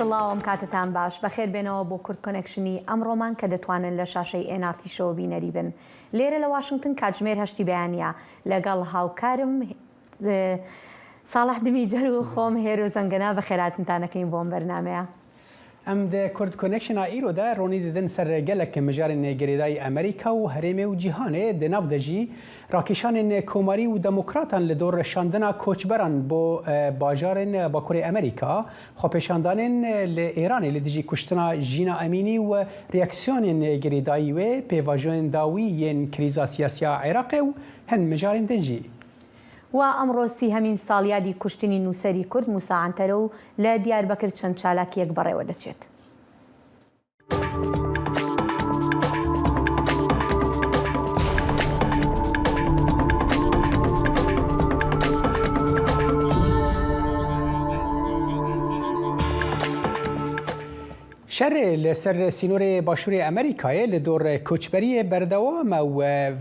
ماشەڵڵاوم کاتتان باش بەخێر بێنەوە بۆ کورد کۆنێکشنی ئەمڕۆمان کە دەتوانن لە شاشەی ئێنارتیشەوە بینەری بن. لێرە لە واشنگتن کاتژمێر 8 بەیانیە لەگەڵ هاوکارم ساڵح دمیجەر و خۆم هێر و زەنگەنا بەخێراتتانەکەین بۆم بەرنامەیە. ئەم کورد کۆنێکشنە ئیرۆدا ڕۆنی دەدەن سەر گەلێکە مژارن نێگەریدای ئەمریکا و هەرێمێ و جیهانێ دەناو دەژی ڕاکێشانên کۆماری و دەموکراتان لە دۆ ڕێشاندنا کۆچبەران بۆ باژارên باکوورê ئەمریکا خۆپێشاندانên لە ئێرانê لە دژی کوشتنا ژینا ئەمینی و ریاکسیۆنên نێگەریدایی wê pêvajiyên dawî yên krîza siyasiya Iraqê و hin mijarên din jî. و ئەمڕۆ سیهەمین ساڵیادی کوشتنی نووسەری کورد موسا عنتەرە و لە دیاربەکر چەند چالاکیەک بەڕێوە دەچێت. شەرێ لەسەر سینۆرê باشوورê Amerîkayê li dor koçberiyê berdewam û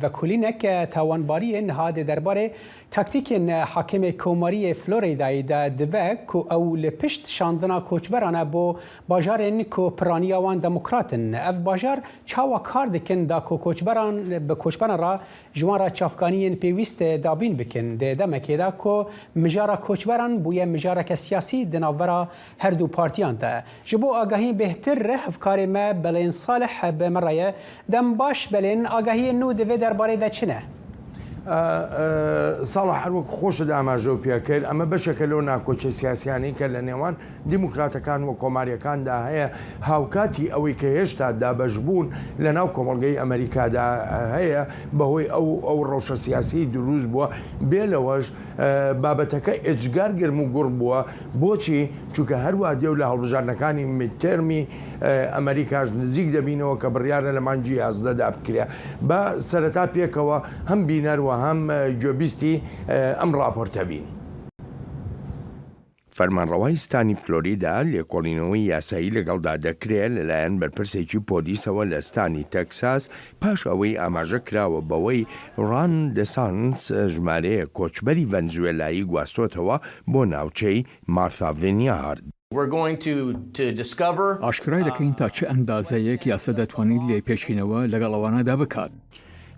vekolînek tawanbariyên hadê derbarê taktîkên hakemê Komariyê Floridayê de dibe ku ew li pişt şandina koçberan bo bajarên ku piraniya wan demokratin. Ev bajar çawa kar dikin da ku koçberan bi koçberan ra ji wan ra çavkaniyên pêwîst dabîn bikin. Dê demekê de ku mijara koçberan bûye mijareke siyasî di navbera her du partiyan de. Ji bo agahî bêhtir hevkarê me belên Salih bi me re ye dem baş belên agahiyên nû divê derbarê de çi ne? ساڵح هەروەک خۆشە ئاماژە و پێکرد ئەمە بەشێکە لەو ناکۆچە سیاسیانی کە لە نێوان دیموکراتەکان و کۆماریەکاندا هەیە هاوکاتی ئەوەی کە هێشتا دابەشبوون لە ناو کۆمەڵگەی ئەمریکادا هەیە بەهۆی ئەو ڕەوشە سیاسی دروست بووە بێ لەوەش بابەتەکە ئێجگار گرم و گوڕ بووە بۆچی چونکە هەروە دێو لە هەڵبژاردنەکانی میدتێرمی ئەمریکاش نزیک دەبینەوە کە بڕیارە لە مانجی 11دا بکرێ بە سەرەتا پێکەوە هەم بینەروە هەم گوێبیستی ئەم راپۆرتە بین. فەرمانڕەوای ستانی فلۆریدا لێکۆڵینەوەی یاسایی لەگەڵدا دەکرێت لەلایەن بەرپرسێکی پۆلیسەوە لە ستانی تەکساس پاش ئەوەی ئاماژە کراوە بەوەی ڕان دەسانس ژمارەیە کۆچبەری ڤەنزوێلایی گواستۆتەوە بۆ ناوچەی مارتا ڤینیارد. ئاشکرای دەکەین تا چه ئەندازەیەک یاسە دەتوانیت لێ پێشینەوە لەگەڵ ئەوانەدا بکات.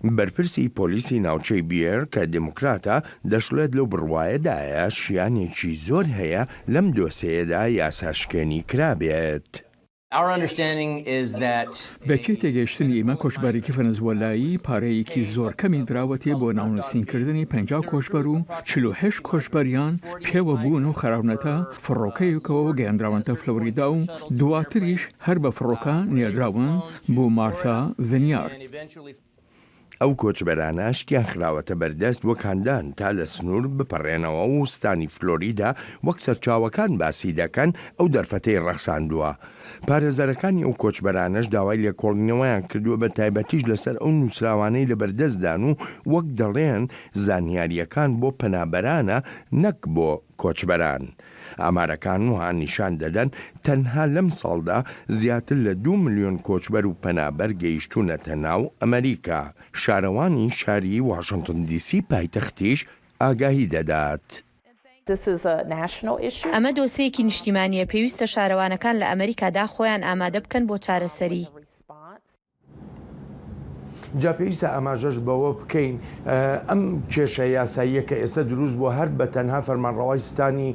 بەرپرسی پۆلیسی ناوچەی بیر کە دموکراتە دەشڵێت لەو بڕوایەدایە شیانێکی زۆر هەیە لەم دۆسەیەدا یاساشکێنی کرابێت. بەچێ تێگەیشتنی ئێمە کۆچبەرێکی ڤەنزوێلایی پارەیەکی زۆر کەمی دراوەتێ بۆ ناونووسینکردنی 50 کۆچبەر و 48 کۆچبەریان پێوە بوون و خەراونەتە فڕۆکەیەکەوە گەیاندراونەتە فلۆریدا و دواتریش هەر بە فڕۆکە نێردراون بۆ مارتا ڤینیارد. ئەو کۆچبەرانە شتیان خراوەتە بەردەست وەکاندان تا لە سنوور بپەڕێنەوە و ستانی فلۆریدا وەک سەرچاوەکان باسی دەکەن ئەو دەرفەتەی ڕەخساندووە. پارێزەرەکانی ئەو کۆچبەرانەش داوای لێکۆڵینەوەیان کردووە بە تایبەتیش لەسەر ئەو نووسراوانەی لە بەردەستدان و وەک دەڵێن زانیاریەکان بۆ پەنابەرانە نەک بۆ کۆچبەران. ئامارەکان وها نیشان دەدەن تەنها لەم ساڵدا زیاتر لە 2 ملیۆن کۆچبەر و پەنابەر گەیشتوونەتە ناو ئەمریکا. شارەوانی شاری واشنگتن دیسی پایتەختیش ئاگاهی دەدات. ئەمە دۆسەیەکی نیشتیمانیە پێویستە شارەوانەکان لە ئەمریکادا خۆیان ئامادە بکەن بۆ چارەسەری. جا پێویستە ئاماژەش بەوە بکەین ئەم کێشە یاساییە کە ئێستا دروست بۆ هەر بە تەنها فەرمانڕەوای ستانی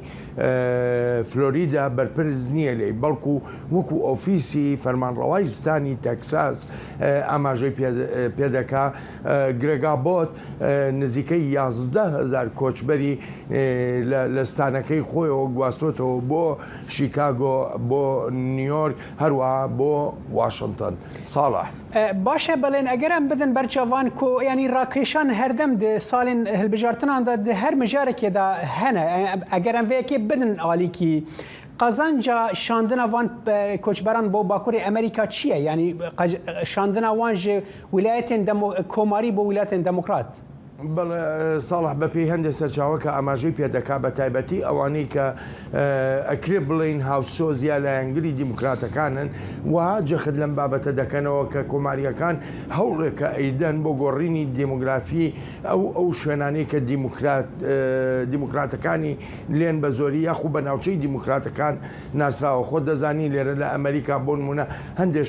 فلۆریدا بەرپرس نییە لێ بەڵکو وەکو ئۆفیسی فەرمانڕەوای ستانی تەکساس ئاماژەی پێدەکا گرێگا بۆت نزیکەی 11,000 کۆچبەری لە ستانەکەی خۆیەوە گواستۆتەوە بۆ شیکاگۆ بۆ نیویۆرک هەروەها بۆ واشنگتن. ساڵح باشە بەڵێن ئەگەرم بدن بەرچاوان کۆ ینی ڕاکێشان هەردەم ساڵین هەلبژارتناندا هەر مژارێکێدا هەنە ئەگەرم vêyekê bidin alîkî qazanca şandina van koçberan bo bakurê Amerîka çi ye? Yani şandina wan ji wilayetên komarî bo wilayetên demokrat? ساڵح بەپی هەندێک سەرچاوە کە ئاماژەی پێدەکا بە تایبەتی ئەوانەی کە ئەکرێ بڵین هاوسۆزیا لە ئەنگلی دیموکراتەکانن و جەخت لەم بابەتە دەکەنەوە کە کۆماریەکان هەوڵێکە ئەیدەن بۆ گۆڕینی دێموگرافی ئەو شوێنانەی کە دیموکراتەکانی لێن بە زۆری یاخو بە ناوچەی دیموکراتەکان ناسراوە. خۆ دەزانی لێرە لە ئەمریکا بۆ نمونە هەندێک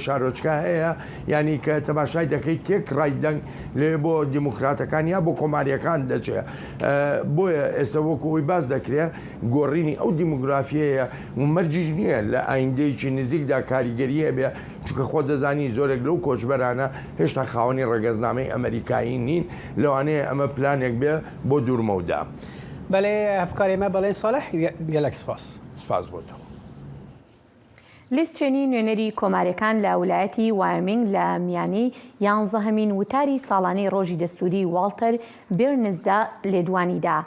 شارۆچکە هەیە ینی کە تەماشای دەکەی تێک ڕایدەنگ لێ بۆ دیموکراتەکان یا بۆ کۆماریەکان دەچێت. بۆیە ئێستا وەکوی باز دەکرێت گۆڕینی ئەو دیموگرافیەیە مەرجیش نییە لە ئایندەیەکی نزیکدا کاریگەریە بێ چونکە خۆ دەزانی زۆرێک لەو کۆچبەرانە هێشتا خاوەنی ڕێگەزنامەی ئەمریکایی نین لەوانەیە ئەمە پلانێک بێ بۆ دوورمەودا. بەڵێ ئەفکارێمە بەڵێ ساڵح گەلەک سپاس بۆتەوە. لیستچێنی نوێنەری کۆماریەکان لە ویلایەتی وایۆمینگ لە میانی 11مین وتاری ساڵانەی ڕۆژی دەستوری واڵتەر بێرنزدا لێدوانیدا.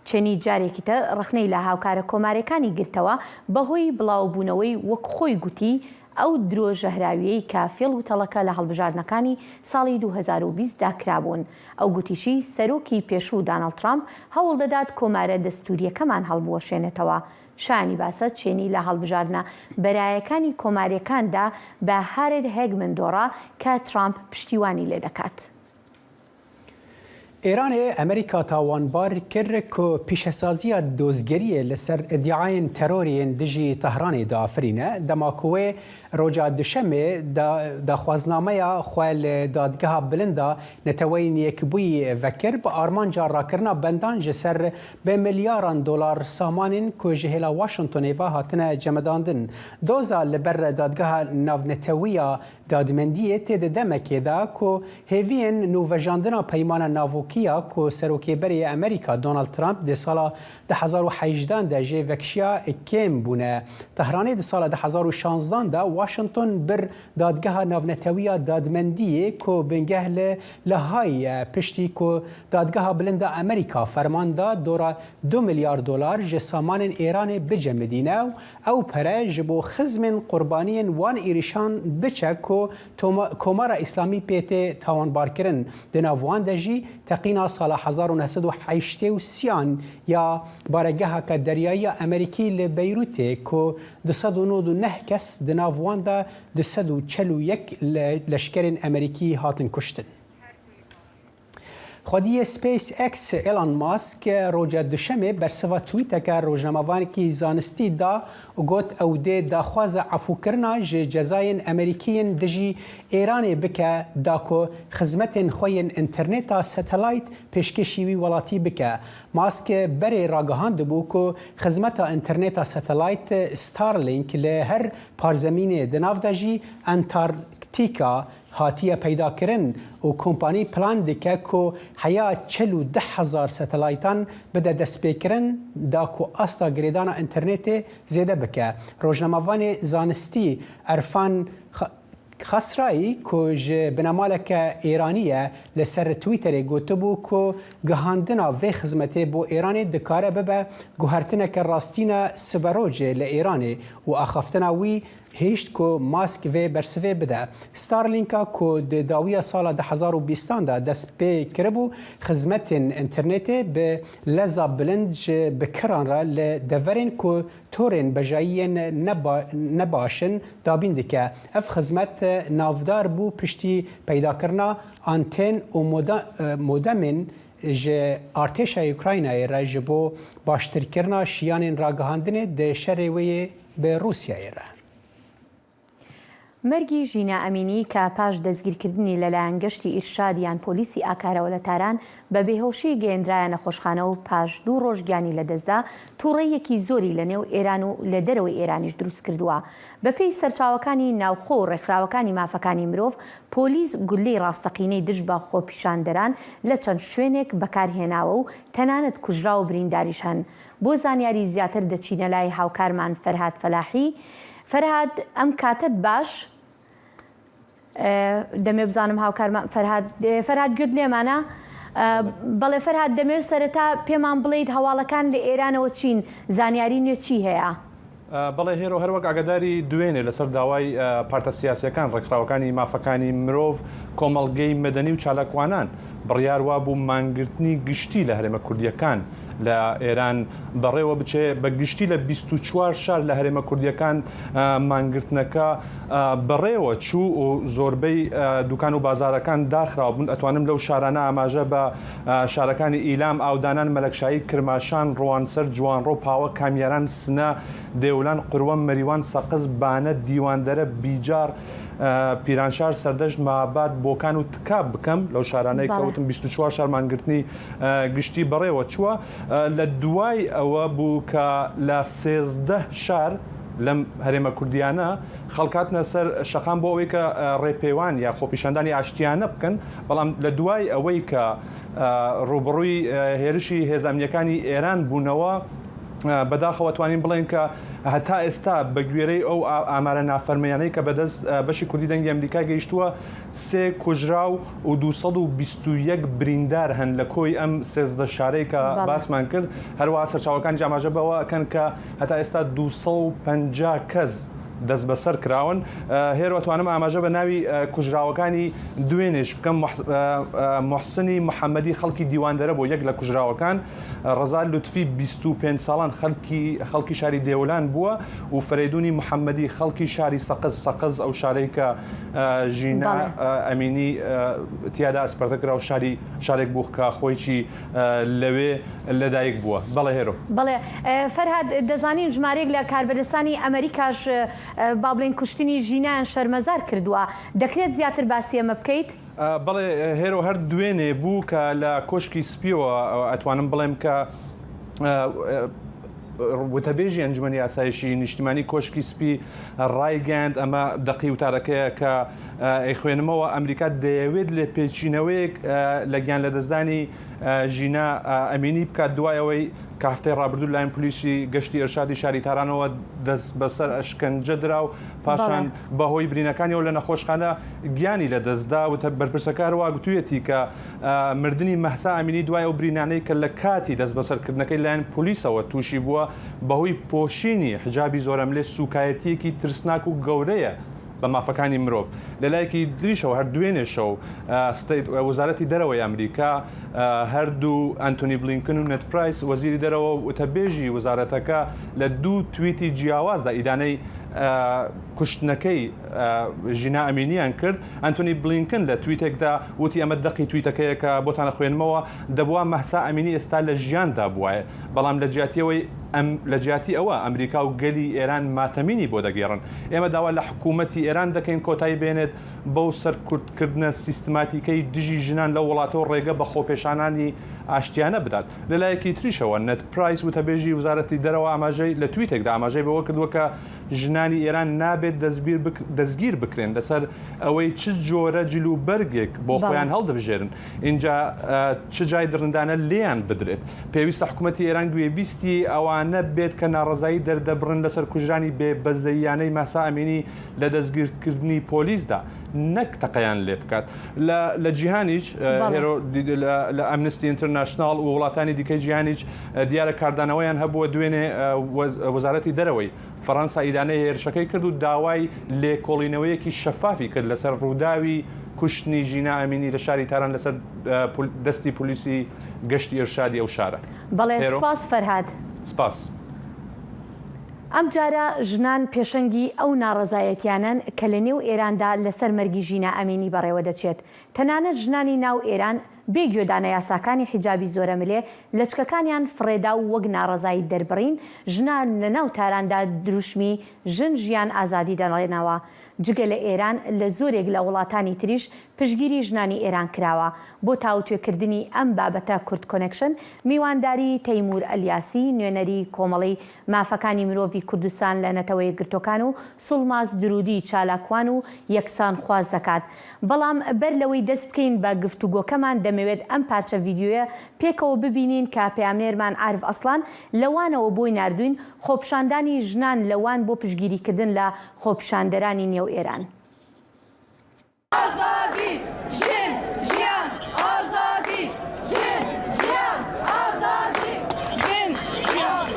چێنی جارێکی تر ڕخنەی لە هاوکارە کۆماریەکانی گرتەوە بەهۆی بڵاوبوونەوەی وەک خۆی گوتی ئەو درۆژەهراویەی کە فێڵ وتەڵەکە لە هەڵبژاردنەکانی ساڵی 2020دا کرابوون. ئەو گوتیشی سەرۆکی پێشوو دانەڵد ترامپ هەوڵ دەدات کۆمارە دەستوریەکەمان هەڵبوەشێنێتەوە. شانی باسە چێنی لە هەڵبژاردنە بەرایەکانی کۆماریەکاندا بە هارێد هێگمنتۆڕا کە ترامپ پشتیوانی لێ دەکات. ئێرانێ ئەمریکا تاوانبار کرد کە پیشەسازیە دۆزگەریە لەسەر ئیدعایên تەرۆریên dijî Tehranê diafirîne demakuê roja duşemê daxwaznameya xwe li dadgeha bilind a neteweyên yekbûyî vekir bi armanca rakirina bendan ji ser bê milyaran dolar samanên ku ji hêla Washingtonê ve hatine cemedandin. Doza li ber dadgeha navnetewiya dadmendiyê tê di demekê de ku hêviyên nûvejandina peymana navokiya ku serokêberê Amerîka Donald Trump di sala 2018 de jê vekşiya kêm bûne. Tehranê di sala 2016 de Washington bir dadgeha navnetewiya dadmendiyê ku bingeh li Hayê piştî ku dadgeha bilind a Amerîka ferman da dora 2 milyar dolar ji samanên Îranê bicemidîne û ew pere ji bo xizmên qurbaniyên wan êrişan biçe ku Komara İslamî pê tê tawanbarkirin. Di nav wan de jî teqîna sala 1983 ya baregehaka deryayiya Amerîkî li Beyrûtê ku 299 kes di nav wan de 241 leşkerên Amerîkî hatin kuştin. Xwediyê SpaceX Elon Musk roja duşemê bersiva tweeteka rojnamavanekî zanistî da û got ew dê daxwaza efûkirina ji cezayên Amerîkiyên dijî Îranê bike da ku xizmetên xwe yên interneta satelayt pêşkêşî wî welatî bike. Musk berê ragihand ku xizmeta interneta satelayt Starlink li her parzemînê di nav de jî Antarktika hatiye peydakirin û kompanî plan dike ku heya 40,000 satelaytan bide destpêkirin da ku asta girêdana internetê zêde bike. Rojnamavanê zanistî Erfan Xasrayî ku ji binemaleke Îranî ye li ser Twitterê gotibû ku gihandina vê xizmetê bo Îranê dikare bibe guhertineke rastîna siberojê li Îranê û axaftina wî هیشت کو ماسک و برسوی بده. ستارلینکا کو د داویه سال 2020 ده دست پی کربو خدمت اینترنت به لزا بلند بکران را لدورین کو تورین بجایین نباشن دابین دکه. اف خدمت نافدار بو پشتی پیدا کرنا آنتن و مودمین جه ارتش اوکراینای را جبو باشتر کرنا شیان راگهاندنه ده شروعی به روسیه را. مەرگی ژینە ئەمینی کە پاش دەستگیرکردنی لەلایەن گەشتی ئیرشادیان پۆلیسی ئاکارەوە لە تاران بە بێهۆشی گەیەندرایە نەخۆشخانە و پاش 2 ڕۆژ گیانی لەدەستدا تووڕێیەکی زۆری لە نێو ئێران و لە دەرەوەی ئێرانیش دروست کردووە. بەپێی سەرچاوەکانی ناوخۆ و ڕێکخراوەکانی مافەکانی مرۆڤ پۆلیس گولەی ڕاستەقینەی دژ بە خۆپیشاندەران لە چەند شوێنێک بەکارهێناوە و تەنانەت کوژرا و برینداریش هەن. بۆ زانیاری زیاتر دەچینە لای هاوکارمان فەرهاد فەلاحی. فەرهاد ئەم کاتت باش دەمێ بزانم هاوکارمان فەرهاد گوێت لێمانە بەڵێ فەرهاد دەمێت سەرەتا پێمان بڵێیت هەواڵەکان لە ئێرانەوە چین زانیاری نوێ چی هەیە؟ بەڵێ هێرە هەروەک ئاگاداری دوێنێ لەسەر داوای پارتە سیاسیەکان ڕێکخراوەکانی مافەکانی مرۆڤ کۆمەڵگەی مەدەنی و چالاکوانان بڕیار وا بوو مانگرتنی گشتی لە هەرێمە کوردیەکان لە ئێران بەڕێوە بچێ بە گشتی لە 24 شار لە هەرێمە کوردیەکان مانگرتنەکە بەڕێوە چوو و زۆربەی دوکان و بازارەکان داخراو بوون. ئەتوانم لەو شارانە ئاماژە بە شارەکانی ئیلام، ئاودانان، مەلەکشایی، کرماشان، ڕوانسەر، جوانڕۆ، پاوە، کامیاران، سنە، دێولان، قرووە، مەریوان، سەقز، بانە، دیواندەرە، بیجار، پیرانشار، سەردەشت، مابات، بۆکان و تکاب بکەم لەو شارانەی کەوتم 24 شار مانگرتنی گشتی بەڕێوە چووە. لە دوای ئەوە بوو کە لە 13 شار لەم هەرێمە کوردیانە خەڵکاتنە سەر شەقام بۆ ئەوەی کە ڕێپەیوان یا خۆپیشاندانی ئاشتیانە بکەن، بەڵام لە دوای ئەوەی کە ڕوبڕووی هێرشی هێزانیەکانی ئێران بوونەوە بەداخەوە توانین بڵێن کە هەتا ئێستا بە گوێرەی ئەو ئامارە نافەرمیانەی کە بەدەست بەشی کوردی دەنگی ئەمریکا گەیشتووە 3 کوژراو و 221 بریندار هەن لە کۆی ئەم 13 شارەی کە باسمان کرد. هەروەها سەرچاوەکانی ئاماژە بەوە ئەکەن کە هەتا ئێستا 250 کەس دەست بەسەر کراون. هێرە توانم ئاماژە بە ناوی کوژراوەکانی دوێنێش بکەم. محسنی محەممەدی خەڵکی دیواندەرە بۆ یەک لە کوژراوەکان، ڕەزا لوتفی 25 ساڵان خەڵکی شاری دێولان بووە و فەرێدونی محەممەدی خەڵکی شاری سەقز ئەو شارەی کە ژینە ئەمینی تیادا ئەسپەرتەکرا و شارێک بوو کە خۆیکی لەوێ لەدایک بووە. بەڵێ هێرۆ. بەڵێ فەرهاد، دەزانین ژمارەیەک لە کاربەدەستانی ئەمریکاش با بڵێن کوشتنی ژینیان شەرمەزار کردووە. دەکرێت زیاتر باسی ئەمە بکەیت؟ بەڵێ هێرۆ هەر دوێنێ بوو کە لە کۆشکی سپیەوە ئەتوانم بڵێم کە وتەبێژی ئەنجومەنی یاسایشی نیشتیمانی کۆشکی سپی ڕایگەاند ئەمە دەقی وتارەکەیە کە ئەیخوێنمەوە ئەمریکا دەیەوێت لێ پێچینەوەیەک لە گیان لە دەستدانی ژینە ئەمینی بکات دوایەوەی کە هەفتەی ڕابردوو لایەن پلیسی گەشتی ئەرشادی شاری تارانەوە دەست بەسەر ئەشکەنجە درا و پاشان بەهۆی برینەکانیەوە لە نەخۆشخانە گیانی لە دەستدا و بەرپرسەکارەوە گوتوویەتی کە مردنی مەحسا ئەمینی دوای ئەو برینانەی کە لە کاتی دەست بەسەرکردنەکەی لایەن پلیسەوە تووشی بووە بەهۆی پۆشینی حجابی زۆرەملێ سوکایەتیەکی ترسناک و گەورەیە بە مافەکانی مرۆڤ. لەلایەکی دریشەوە هەر دوێنێشەوە وەزارەتی دەرەوەی ئەمریکا هەردوو ئەنتۆنی بلینکن و نێت پرایس وەزیری دەرەوە وتەبێژی وەزارەتەکە لە 2 تویتی جیاوازدا ئیدانەی کوشتنەکەی ژینا ئەمینیان کرد. ئەنتۆنی بلینکن لە تویتێکدا وتی ئەمە دەقی تویتەکەیە کە بۆتانە خوێنمەوە دەبووە مەحسا ئەمینی ئێستا لە ژیاندا بووایە، بەڵام لە جیاتی ئەوە ئەمریکا و گەلی ئێران ماتەمینی بۆ دەگەێڕن. ئێمە داوا لە حکوومەتی ئێران دەکەین کۆتایی بێنێت بەو سەرکوردکردنە سیستماتیکەی دژی ژنان لە وڵاتەوە ڕێگە بە خۆپێشانانی ئاشتیانە بدات. لەلایەکی تریشەوە نێت پرایس وتەبێژی وزارەتی دەرەوە ئاماژەی لە تویتێکدا ئاماژەی بەوە کردووە کە ژنانی ئێران نابێت دەستگیر بکرێن لەسەر ئەوەی چ جۆرە جلوبەرگێک بۆ خۆیان هەڵدەبژێرن، اینجا چ جای درندانە لێیان بدرێت. پێویستە حکوومەتی ئێران گوێبیستی ئەوانە بێت کە ناڕزایی دەردەبڕن لەسەر کوژرانی بێبەزەیانەی مەحسا ئەمینی لە دەستگیرکردنی پۆلیسدا، نەک تەقەیان لێ بکات. لە جیهانیش لە ئەمنستی ئینتەرناشناڵ و وڵاتانی دیکەی جیهانیش دیارە کاردانەوەیان هەبووە دوێنێ وەزارەتی دەرەوەی فەڕەنسا ئیدانەی هێرشەکەی کرد و داوای لێکۆڵینەوەیەکی شەفافی کرد لەسەر ڕووداوی کوشتنی ژینا ئەمینی لە شاری تاران لەسەر دەستی پلیسی گەشتی ئەرشادی ئەو شارە. بەڵێ سپاس فەرهاد. سپاس. ئەم جارە ژنان پێشەنگی ئەو ناڕەزایەتیانن کە لە نێو ئێراندا لەسەر مەرگی ژینا ئەمینی بەڕێوە دەچێت. تەنانەت ژنانی ناو ئێران بێگوێدانە یاساکانی حیجابی زۆرەملێ لەچکەکانیان فڕێدا و وەک ناڕەزایی دەربڕین، ژنان لە ناو تاراندا دروشمی ژن ژیان ئازادی دەڵێنەوە. جگە لە ئێران لە زۆرێک لە وڵاتانی تریش پشگیری ژنانی ئێران کراوە. بۆ تاوتوێکردنی ئەم بابەتە کورد کۆنێکشن میوانداری تەیمور ئەلیاسی، نوێنەری کۆمەڵی مافەکانی مرۆڤی کوردستان لە نەتەوەی گرتوەکان و سوڵماز درودی چالاکوان و یەکسان خواز دەکات. بەڵام بەر لەوەی دەست بکەین بە گفتوگۆکەمان دەمەوێت ئەم پارچە ڤیدیۆیە پێکەوە ببینین کە پەیامنێرمان عارف ئەسڵان لەوانەوە بۆی ناردوین خۆپیشاندانی ژنان لەوان بۆ پشگیریکردن لە خۆپیشاندەرانی نێو ئێران. ئازادی ژن ژیان ئازادی ژن ژیان ئازادی ژن ژیان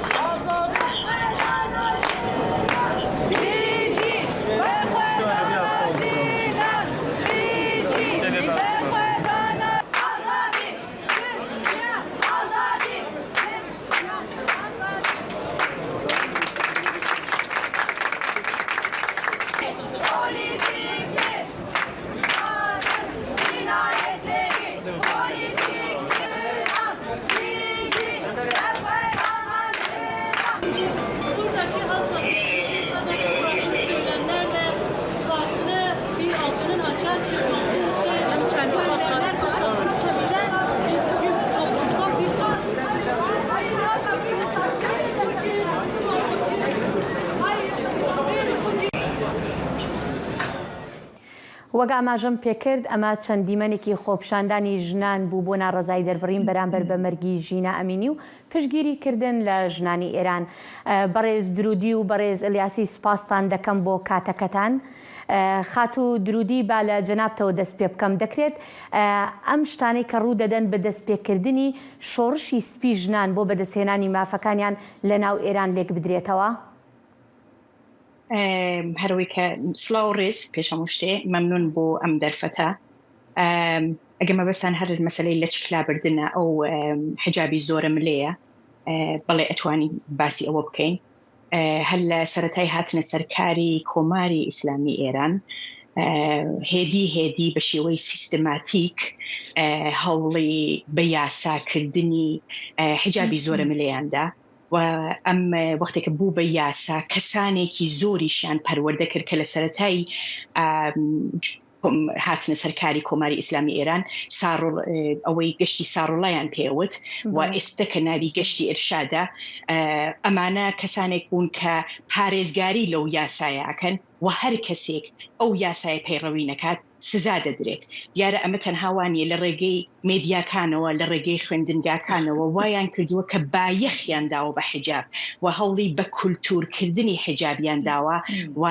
بیژی بەخۆدانە ژینان بیژی بەخۆدانە ئازادی وەک ئاماژەم پێکرد ئەمە چەند دیمەنێکی خۆپشاندانی ژنان بوو بۆ ناڕزایی دەربڕین بەرامبەر بە مەرگی ژینە ئەمینی و پشتگیریکردن لە ژنانی ئێران. بەڕێز درودی و بەڕێز ئەلیاسی سوپاستان دەکەم بۆ کاتەکەتان. خات و درودی با لە جەنابتەوە دەست پێ بکەم. دەکرێت ئەم شتانەی کە ڕوو دەدەن بە دەستپێکردنی شۆڕشی سپی ژنان بۆ بەدەستهێنانی مافەکانیان لە ناو ئێران لێک بدرێتەوە؟ هەروەی کە سڵاو ڕێز پێش هەموو شتێ مەمنون بۆ ئەم دەرفەتە. ئەگە مەبەستان هەر مەسەلەی لە چکلابردنە ئەو حجابی زۆرە ملەیە بەڵێ ئەتوانی باسی ئەوە بکەین. هەر لە سەرەتای هاتنە سەرکاری کۆماری ئیسلامی ئێران هێدی بە شێوەی سیستماتیک هەوڵی بە یاساکردنی حجابی زۆرە ملەیاندا و ئەم وەختێکە بوو بە یاسا کەسانێکی زۆریشیان پەروەردە کرد کە لە سەرەتای هاتنە سەرکاری کۆماری ئیسلامی ئێران ئەوەی گەشتی ساڕۆڵایان پێوت و ئێستا کە ناوی گەشتی ئێرشادا ئەمانە کەسانێک بوون کە پارێزگاری لەو یاسایەکەن و هەر کەسێک ئەو یاسای پەیڕەوی نەکات سزا دەدرێت. دیارە ئەمە تەنهاوانیە لە ڕێگەی مێدیاکانەوە لە ڕێگەی خوێندنگاکانەوە وایان کردووە کە بایەخیان داوە بە حجاب و هەوڵی بە کولتورکردنی حجابیان داوە و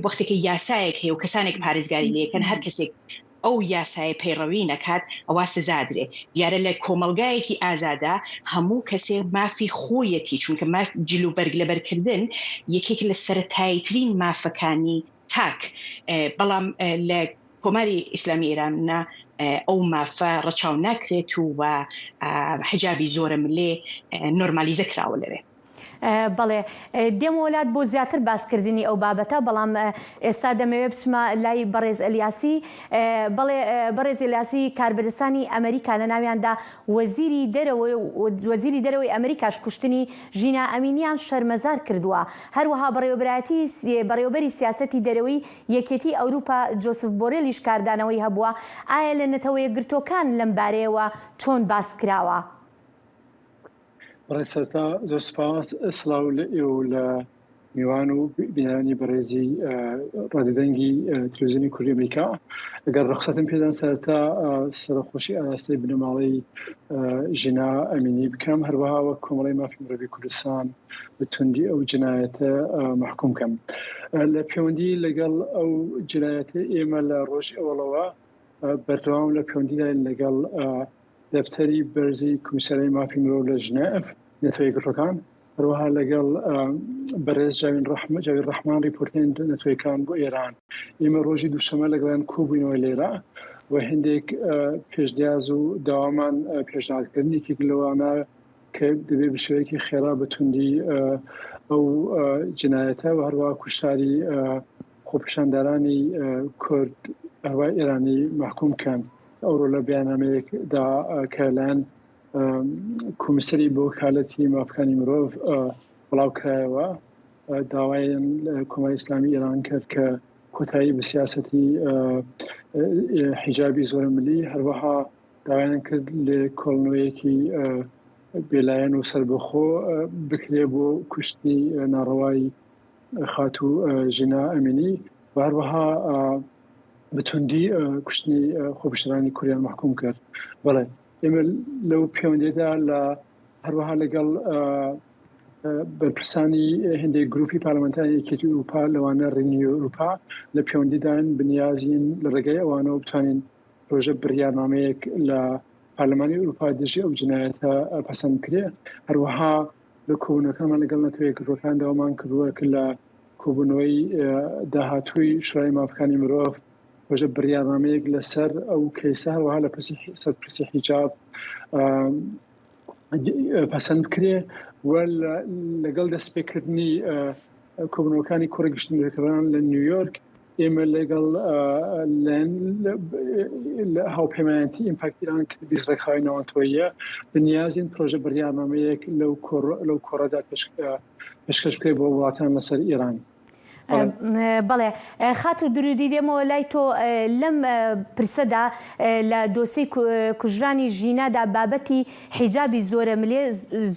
وەختێکی یاسایەک هەیە و کەسانێک پارێزگاری لەکەن هەر کەسێک ئەو یاسای پەیڕەوی نەکات ئەوە سزا درێت. دیارە لە کۆمەلگایەکی ئازادا هەموو کەسێک مافی خۆیەتی چونکە جلوبەرگ لەبەرکردن یەکێک لە سەرەتاییترین مافەکانی تاک بەڵام لە کۆماری ئیسلامی ئێرانە ئەو مافە ڕەچاو ناکرێت و حجابی زۆرە ملێ نۆرمالیزە کراوە لەوێ. بەڵێ دێم وڵات بۆ زیاتر باسکردنی ئەو بابەتە بەڵام ئێستا دەمەوێت بچمە لای بەڕێز ئەلیاسی. بەڵێ بەڕێز ئەلیاسی کاربەدەستانی ئەمریکا لە ناویاندا وەزیری دەرەوەی ئەمریکاش کوشتنی ژینە ئەمینیان شەرمەزار کردووە. هەروەها بەڕێوەبەری سیاسەتی دەرەوەی یەکێتی ئەوروپا جۆسف بۆرێلیش کاردانەوەی هەبووە. ئایا لە نەتەوە یەکگرتوەکان لەم بارەیەوە چۆن باس کراوە؟ ڕێسەرتا زۆر سپاس سڵاو لە ئێوە لە میوان و بینانی بەڕێزی ڕادیۆدەنگی تەلەڤیزیۆنی کوردی ئەمریکا. ئەگەر ڕخسەتم پێدان سەرەتا سەرخۆشی ئاراستەی بنەماڵەی ژینا ئەمینی بکەم هەروەها وەک کۆمەڵی مافی مرۆڤی کوردستان بە توندی ئەو جنایەتە محکوم بکەم. لە پەیوەندی لەگەڵ ئەو جنایەتە ئێمە لە ڕۆژی ئەوڵەوە بەردەوام لە پەیوەندیدا لەگەڵ دەفتەری بەرزی کومیسیارەی مافی مرۆڤ لە ژنێف نەتەوە یەکگرتوەکان هەروەها لەگەڵ بەڕێز جاوید ڕەحمان ریپۆرتەرین نەتەوەیەکان بۆ ئێران ئێمە ڕۆژی دووشەمە لەگەڵیان کۆبووینەوە لێرە و هەندێک پێشدیاز و داوامان پێشنهادکردنێکی لەوانە کە دەبێت بە شێوەیەکی خێرا بە توندی ئەو جنایەتە و هەروەها کوشتاری خۆپیشاندارانی کورد هەروەها ئێرانی محکوم بکەن. ئەوڕۆ لە بەیاننامەیەکدا کە لەلایەن کۆمیسەری بۆ وەکالەتی مافەکانی مرۆڤ بڵاو کرایەوە داوایان کۆماری ئیسلامی ئێران کرد کە کۆتایی بە سیاسەتی حیجابی زۆرە ملی هەروەها داوایان کرد لێ کۆڵنەوەیەکی بێلایەن و سەربەخۆ بکرێ بۆ کوشتنی ناڕەوای خات و ژینا ئەمینی و هەروەها بتوندی کوشتنی خۆپیشتەرانی کوردیان محکوم کرد. بەڵێ ئێمە لەو پەیوەندیدا لە هەروەها لەگەڵ بەرپرسانی هەندێک گروپی پارلەمانتاری یەکێتی ئەوروپا لەوانە ڕێنی ئەوروپا لە پەیوەندیدان بنیازین لە ڕێگەی ئەوانەوە بتوانین ڕۆژە بڕیارنامەیەک لە پارلەمانی ئەوروپا دژی ئەو جنایەتە پەسەند کرێ. هەروەها لە کۆبوونەکەمان لەگەڵ نەتەوە یەکگرتوەکان داوامان کردووە کە لە کۆبوونەوەی داهاتووی شورای مافەکانی مرۆڤ ڕۆژە بڕیارنامەیەک لەسەر ئەو کەیسە هەروەها لە سەرپرسی حیجاب پەسەند کرێ و لەگەڵ دەستپێکردنی کۆبوونەوەکانی کۆڕی گەشتنگەکان لە نیویۆرک ئێمە لەگەڵ هاوپەیمانیەتی ئیمپاکت ئیران بیزڕێکخاوی ناوەندۆیە بنیازین پرۆژە بڕیارنامەیەک لەو کۆڕەدا پێشکەش بکرێت بۆ وڵاتان لەسەر ئێران. بەڵێ خات و درودی دێمەوە لای تۆ لەم پرسەدا لە دۆسەی کوژرانی ژینادا بابەتی حیجابی زۆرە ملێ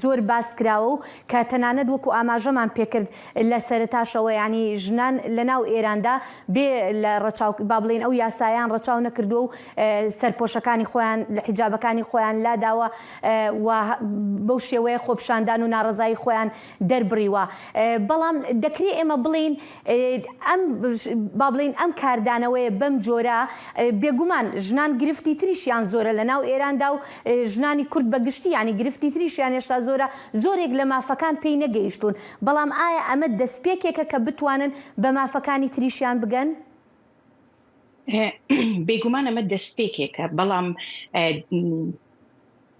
زۆر باس کراوە و کە تەنانەت وەکو ئاماژەمان پێکرد لە سەرتاشەوە ینی ژنان لە ناو ئێراندا بێ لە ڕەچاو با بڵێن ئەو یاسایان ڕەچاو نەکردو و سەرپۆشەکانی خۆیان لە حیجابەکانی خۆیان لاداوە و بەو شێوەیە خۆپشاندان و ناڕزایی خۆیان دەربڕیوە بەڵام دەکرێت ئێمە بڵین با بڵین ئەم کاردانەوەیە بەم جۆرە بێگومان ژنان گرفتی تریشیان زۆرە لە ناو ئێراندا و ژنانی کورد بەگشتی ینی گرفتی تریشیان هێشتا زۆرە زۆرێک لە مافەکان پێی نەگەیشتون بەڵام ئایا ئەمە دەستپێکێکە کە بتوانن بە مافەکانی تریشیان بگەن؟ بێگومان ئەمە دەستپێکێکە بەڵام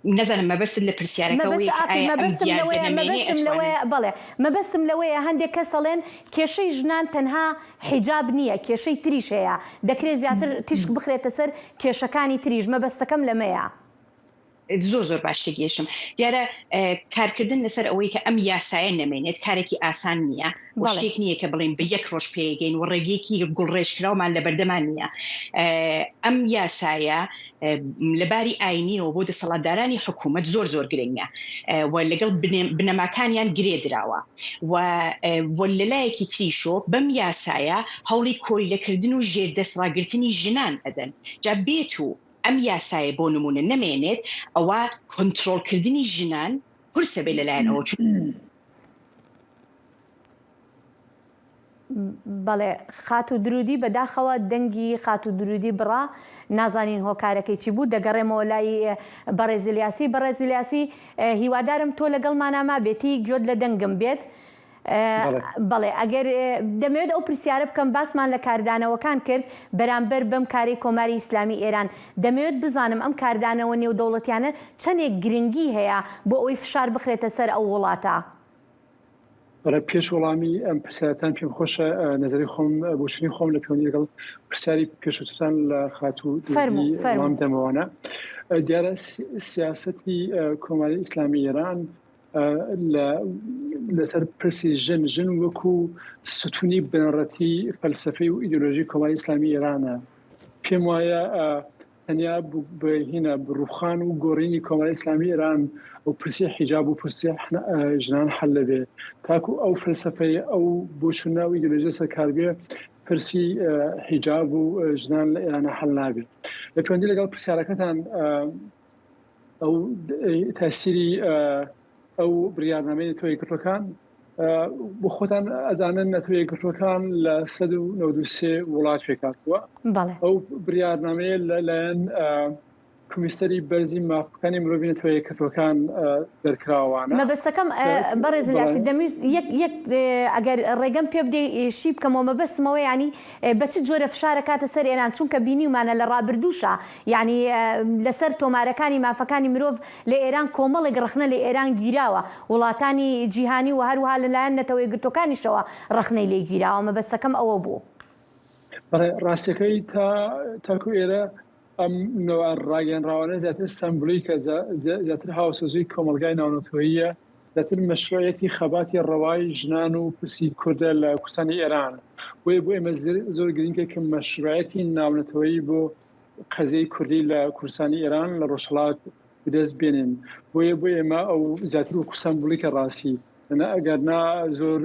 نەزانم مەبەستت لە مەبەستم لەوەیە هەندێک کەس ئەڵێن کێشەی ژنان تەنها حیجاب نییە کێشەی تریش هەیە دەکرێت زیاتر تیشک بخرێتە سەر کێشەکانی تریژ مەبەستەکەم لەمەیە زۆر باش تێگەیشتم دیارە کارکردن لەسەر ئەوەی کە ئەم یاسایە نەمێنێت کارێکی ئاسان نییە شتێک نییە کە بڵێن بە یەک ڕۆژ پێگەین و ڕێگەیەکی گوڵڕێژکراومان لە بەردەمان نییە ئەم یاسایە لەباری ئاینیەوە بۆ دەسەڵاتدارانی حکوومەت زۆر گرنگە و لەگەڵ بنەماکانیان گرێدراوە و لەلایەکی تریشۆ بەم یاسایە هەوڵی کۆیلەکردن و ژێردەسڕاگرتنی ژنان ئەدەن جا بێت و ئەم یاسایە بۆ نمونە نەمێنێت ئەوە کۆنترۆلکردنی ژنان پرسە بێ لەلایەنەوە بەڵێ خات و درودی بەداخەوە دەنگی خات و درودی بڕا نازانین هۆکارەکەی چی بوو دەگەڕێمەوە لای بەڕێزیلیاسی هیوادارم تۆ لەگەڵماناما بێتی گوێت لە دەنگم بێت بەڵێ ئەگەر دەمەوێت ئەو پرسیارە بکەم باسمان لە کاردانەوەکان کرد بەرامبەر بەم کاری کۆماری ئیسلامی ئێران دەمەوێت بزانم ئەم کاردانەوە نێودەوڵەتیانە چەندێک گرنگی هەیە بۆ ئەوەی فشار بخرێتە سەر ئەو وڵاتە پێش وەڵامی ئەم پرسیارەتان پێم خۆشە نەزەری خۆم بۆچنی خۆم لە پێوەنی لەگەڵ پرسیاری پێشووتتان لە خات و وەڵام دەمەوانە دیارە سیاسەتی کۆماری ئیسلامی ئێران لەسەر پرسی ژن وەکو ستونی بنەڕەتی فەلسفەی و ئیدئۆلۆژی کۆماری ئیسلامی ئێرانە پێم وایە تەنیا بهینە بڕوخان و گۆڕینی کۆماری ئیسلامی ئێران و پرسی حیجاب و پرسی ژنان حل لەبێ تاکو ئەو فەلسفەی ئەو بۆچوونە و ئیدئۆلۆژیە سەرکاربێ پرسی حیجاب و ژنان لە ئێرانە حل نابێت لە پەیوەندی لەگەڵ پرسیارەکەتان ئەو تاسیری ئەو بریارنامەی تۆیەکردوەکان بۆ خۆتان ئەزانن نەتۆیە گرتوەکان لە 193 وڵات پێکاتوە ئەو بریارنامەیە لەلایەن کمیسەری بەرزی مافەکانی مرۆڤ نەتۆیە کردوەکان دەرکراوانە مەبەستەکەم بەڕێزیلیاسی دەمویست یەک ئەگەر ڕێگەم پێ بدەی شی بکەمەوە مەبەستمەوە ینی بە چ جۆرە فشارە کاتە سەر ئێران چونکە بینیمانە لە ڕابردووشە ینی لەسەر تۆمارەکانی مافەکانی مرۆڤ لە ئێران کۆمەڵێک ڕخنە لە ئێران گیراوە وڵاتانی جیهانی و هەروها لەلایەن نەتەوەی گرتوەکانیشەوە ڕخنەی لێ گیراوە مەبەستەکەم ئەوە بوو ڕاستیەکەی تاکو ئێرە ئەم نوع ڕاگەنراوانە زیاتر سمبولیکە زیاتر هاوسەزوی کۆمەلگای ناونەتەوەییە زیاتر مەشروعەتی خەباتی ڕەوای ژنان و پرسی کوردە لە کوردستانی ئێران بۆیە بۆ ئێمە زۆر گرنگە کە مەشروعەتی ناونەتەوەیی بۆ قەزەی کوردی لە کوردستانی ئێران لە ڕۆژهەڵات بدەست بێنین بۆیە بۆ ئێمە ئەو زیاتر وەکو سمبولیکە ڕاستی ئەگەرنا زۆر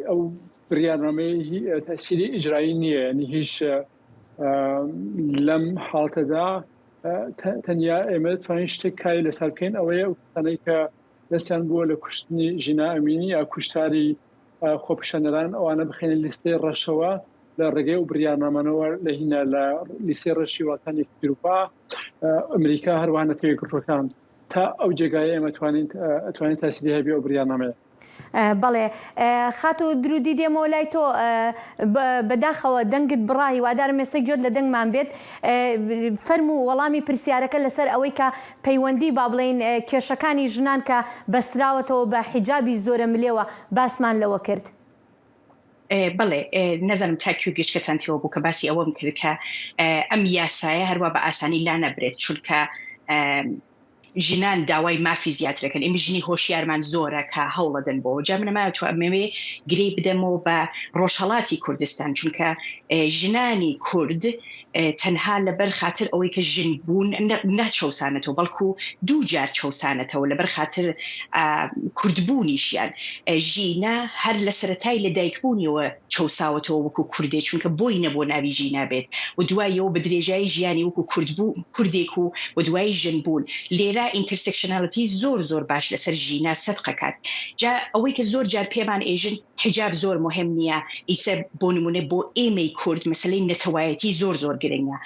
ئەو بریارنامەیە تەسیری ئیجرایی نییە یعنی هیچ لەم حاڵتەدا تەنیا ئێمە دەتوانین شتێک کاری لەسەر بکەین ئەوەیە ئەوانەی کە دەستیان بووە لە کوشتنی ژینا ئەمینی یا کوشتاری خۆپیشاندەران ئەوانە بخێنن لیستەی ڕەشەوە لە ڕێگەی و بریارنامانەوە لە هینە لە لیستی ڕەشی وڵاتانی ئەوروپا ئەمریکا هەروەها نەتەوەی گرتوەکان تا ئەو جێگایە ئێمە ئەتوانین تاسیری هەبێ ئەو بریارنامەیە بەڵێ خات و درودی دێمەوە لای تۆ بەداخەوە دەنگت بڕا هیوادارم ئێستا گوێت لە دەنگمان بێت فەرم و وەڵامی پرسیارەکە لەسەر ئەوەی کە پەیوەندی با بڵێن کێشەکانی ژنان کە بەستراوەتەوە بە حیجابی زۆرە ملێوە باسمان لەوە کرد بەڵێ نەزانم تاکیو گەشتکەتان تێوە بوو کە باسی ئەوەم کرد کە ئەم یاسایە هەروە بە ئاسانی لا نەبرێت چونکە ژنان داوای مافی زیاترەکەن ئێمە ژنی هۆشیارمان زۆرە کە هەوڵەدەن بۆ جا منەمایە تو ئەمەوێ گرێ بدەمەوە بە ڕۆژهەڵاتی کوردستان چونکە ژنانی کورد تەنها لەبەر خاطر ئەوەی کە ژن بوون ناچەوسانەتەوە بەڵکو دوو جار چەوسانەتەوە لەبەر خاطر کوردبوونیشیان ژینە هەر لە سەرەتای لە دایکبوونیەوە چەوساوەتەوە وەکو کوردێ چونکە بۆی نەبوو ناوی ژینا بێت و دوایەوە بە درێژایی ژیانی وەکو کوردێک و دوایی ژن بوون لێرە ئینترسێکشناڵەتی زۆر باش لەسەر ژینا سەدقەکات جا ئەوەی کە زۆر جار پێمان ئێژن حجاب زۆر مهم نییە ئیسە بۆ نمونە بۆ ئێمەی کورد مەسەلەی نەتەوایەتی زۆر گرنگە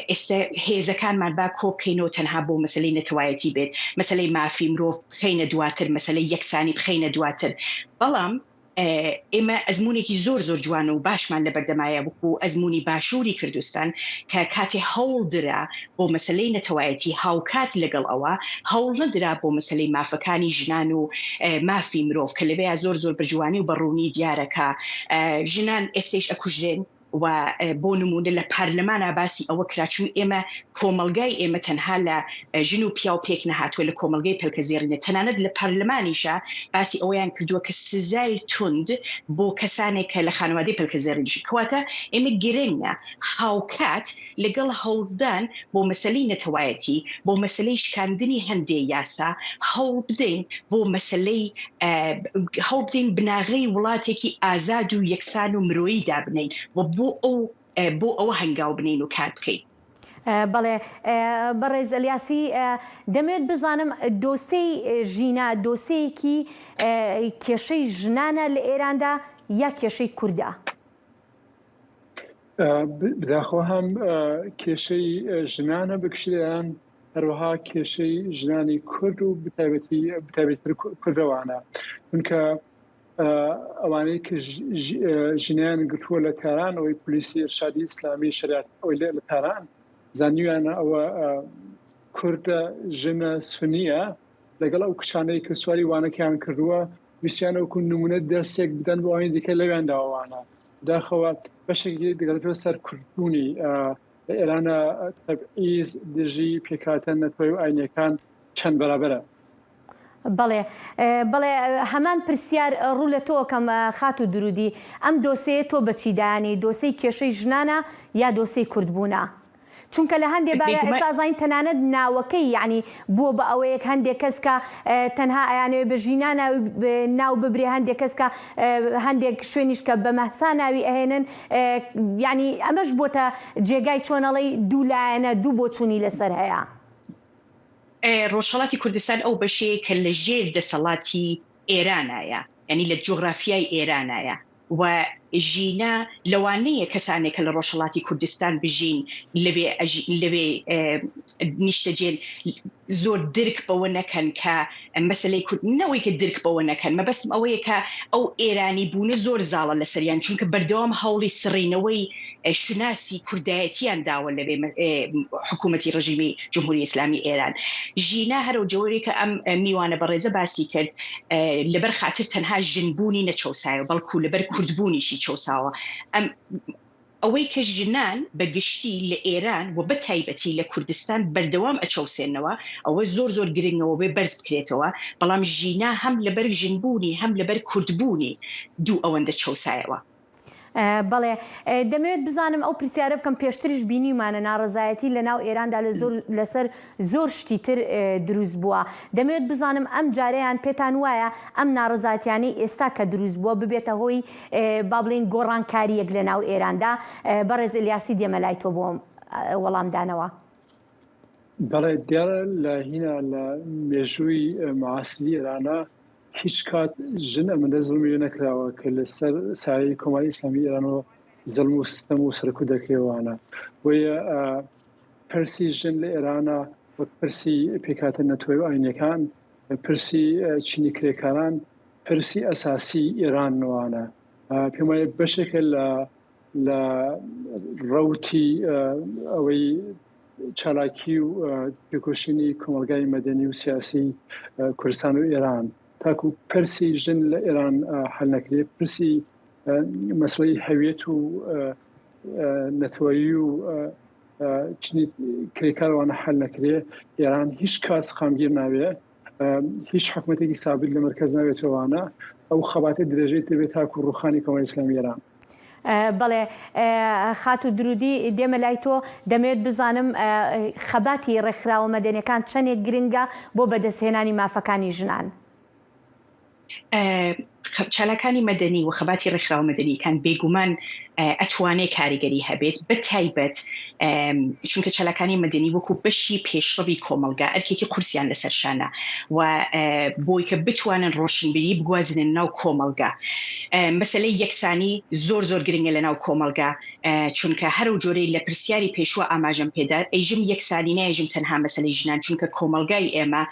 ئێستا هێزەکانمان با کۆبکەینەوە تەنها بۆ مەسەلەی نەتەوایەتی بێت مەسەلەی مافی مرۆڤ بخەینە دواتر مەسەلەی یەکسانی بخەینە دواتر بەڵام ئێمە ئەزمونێکی زۆر جوانە و باشمان لە بەردەمایە وەکو ئەزمموی باشووری کوردستان کە کاتێ هەوڵدرا بۆ مەسلەی نەتەوایەتی هاوکات لەگەڵ ئەوە هەوڵ نەدرا بۆ مەسلەی مافەکانی ژنان و مافی مرۆڤ کە لەبەیە زۆر بەرجوانی و بەڕوونی دیارەکە ژنان ئێستش ئەکوژرێن و بۆ نمونە لە پارلەمانە باسی ئەوە کراچوو ئێمە کۆمەلگای ئێمە تەنها لە ژن و پیا و پێک نەهاتووە لە کۆمەلگای پەلکەزێڕینە تەنانەت لە پارلەمانیشە باسی ئەویان کردووە کە سزای تند بۆ کەسانێک کە لە خانوادەی پەلکەزێڕینی کەواتە ئێمە گرنگە هاوکات لەگەڵ هەوڵدان بۆ مەسەلەی نەتەوایەتی بۆ مەسەلەی شکاندنی هەندێک یاسا هەوڵ بدەین بۆ مەسەلەی هەوڵ بدەین بناغەی وڵاتێکی ئازاد و یەکسان و مرۆیی دابنین بۆ ئەوە هەنگاو بنین و کات بکەین. بەڵێ بەڕێز ئەلیاسی دەمێت بزانم دۆسەی ژینە دۆسەیەکی کێشەی ژنانە لە ئێراندا یا کێشەی کووردە؟ بداخۆ هەم کێشەی ژنانە بکشیان هەروەها کێشەی ژنانی کورد و بتایبەتتر کوردەوانە چونکە ئەوانەی کە ژنیان گرتووە لە تاران ئەوەی پلیسی ئێرشادی ئیسلامی شریعەت ئەوەی لە تاران زانیویانە ئەوە کوردە ژنە سونیە لەگەڵ ئەو کچانەی کە سواری وانەکەیان کردووە ویسیانە وەکو نمونە دەستێک بدەن بۆ ئەوانی دیکە لەوێنداوانە داخەوە بەشێکی دەگەڵێتەوە سەر کوردبوونی لە ئێرانە تەبعیز دژی پێکاتە نەتەوەی و ئاینیەکان چەند بەرابەرە. بەڵێ هەمان پرسیار ڕوو لە تۆکەم خات و درودی ئەم دۆسەیە تۆ بەچیدانی دۆسەی کێشەی ژنانە یا دۆسەی کوردبوونە؟ چونکە لە هەندێک بارە ئێستا زین تەنانەت ناوەکەی یعنی بووە بە ئەوەیەک هەندێک کەس کە تەنها ئەیانەوێ بە ژینە ناو ببرێ هەندێک کەس کە هەندێک شوێنیش کە بە مەحسا ناوی ئەهێنن یعنی ئەمەش بۆتە جێگای چۆنەڵی دوولایەنە دوو بۆ چوونی لەسەر هەیە. ڕۆژهەڵاتی کوردستان ئەو بەشەیە کە لە ژێر دەسەڵاتی ئێرانایە یعنی لە جۆغرافیای ئێرانایە و ژینە لەوانەیە کەسانێک کە لە ڕۆژهەڵاتی کوردستان بژین لەوێ نیشتەجێن زۆر درک بەوە نەکەن کە مەسەلەی کوردنەوەی کە درک بەوە نەکەن مەبەستم ئەوەیە کە ئەو ئێرانی بوونە زۆر زاڵە لەسەریان چونکە بەردەوام هەوڵی سڕینەوەی شناسی کوردایەتیان داوە لەوێ حکوومەتی ڕژیمی جمهوری ئیسلامی ئێران ژینە هەرو جۆرێک کە ئەم میوانە بەڕێزە باسی کرد لەبەر خاطر تەنها ژنبوونی نەچەوسایە بەڵکو لەبەر کوردبوونیشی چەوساوە ئەوەی کە ژنان بەگشتی لە ئێران و بە تایبەتی لە کوردستان بەردەوام ئەچەوسێنەوە ئەوە زۆر گرنگەوە بێ بەرز بکرێتەوە بەڵام ژینا هەم لەبەر ژنبوونی هەم لەبەر کوردبوونی دوو ئەوەندە چەوسایەوە. بەڵێ دەمەوێت بزانم ئەو پرسیارە بکەم پێشتریش بینیمانە ناڕزایەتی لە ناو ئێراندا لەسەر زۆر شتی تر دروست بووە دەمەوێت بزانم ئەم جارەیان پێتان وایە ئەم ناڕزایەتیانی ئێستا کە دروست بووە ببێتە هۆی با بڵێن گۆڕانکاریەک لە ناو ئێراندا بەڕێز ئەلیاسی دێمە لای تۆ بۆ وەڵامدانەوە. بەڵێ دیارە لە هینە لە مێژووی معاسلی ئێرانە هیچ کات ژن ئەمەندە زڵمی نەکراوە کە لەسەر سایەی کۆماری ئیسلامی ئێرانەوە زەڵم و سیستەم و سەرکوودەکەوانە وەیە پرسی ژن لە ئێرانە وەک پرسی پێکاتە نەتەوەی و ئاینیەکان پرسی چینی کرێکاران پرسی ئەساسی ئێرانوانە پێم وایە بەشێکە لە ڕەوتی ئەوەی چالاکی و پێکۆشینی کۆمەلگای مەدەنی و سیاسی کوردستان و ئێران تاکو پرسی ژن لە ئێران هەل نەکرێت پرسی مەسڵەی هەویەت و نەتەوەیی و چنی کریکاروانە حل نەکرێ ئێران هیچ کەس خەمگیر ناوێ هیچ حکوومەتێکی سابت لە مرکز ناوێتەوەوانە ئەو خەباتە درێژەی دەبێت تاکو ڕوخانی کۆمەڵی ئیسلامی ئێران. بەڵێ خات و درودی دێمە لای تۆ دەمەوێت بزانم خەباتی ڕێکخراوە مەدەنیەکان چەندێک گرنگە بۆ بەدەستهێنانی مافەکانی ژنان. چالاکانی مەدەنی و خەباتی ڕێکخراوە مەدەنیەکان بێگومان ئەتوانێت کاریگەری هەبێت بەتایبەت چونکە چالاکانی مەدەنی وەکو بەشی پێشڕەوی کۆمەلگا ئەرکێکی قورسیان لەسەرشانە و بۆی کە بتوانن ڕۆشنبیری بگوازنن ناو کۆمەلگا مەسەلەی یەکسانی زۆر گرنگە لە ناو کۆمەلگا چونکە هەرو جۆرەی لە پرسیاری پێشوە ئاماژەم پێدا ئەیژم یەکسانی نایژم تەنها مەسەلەی ژنان چونکە کۆمەلگای ئێمە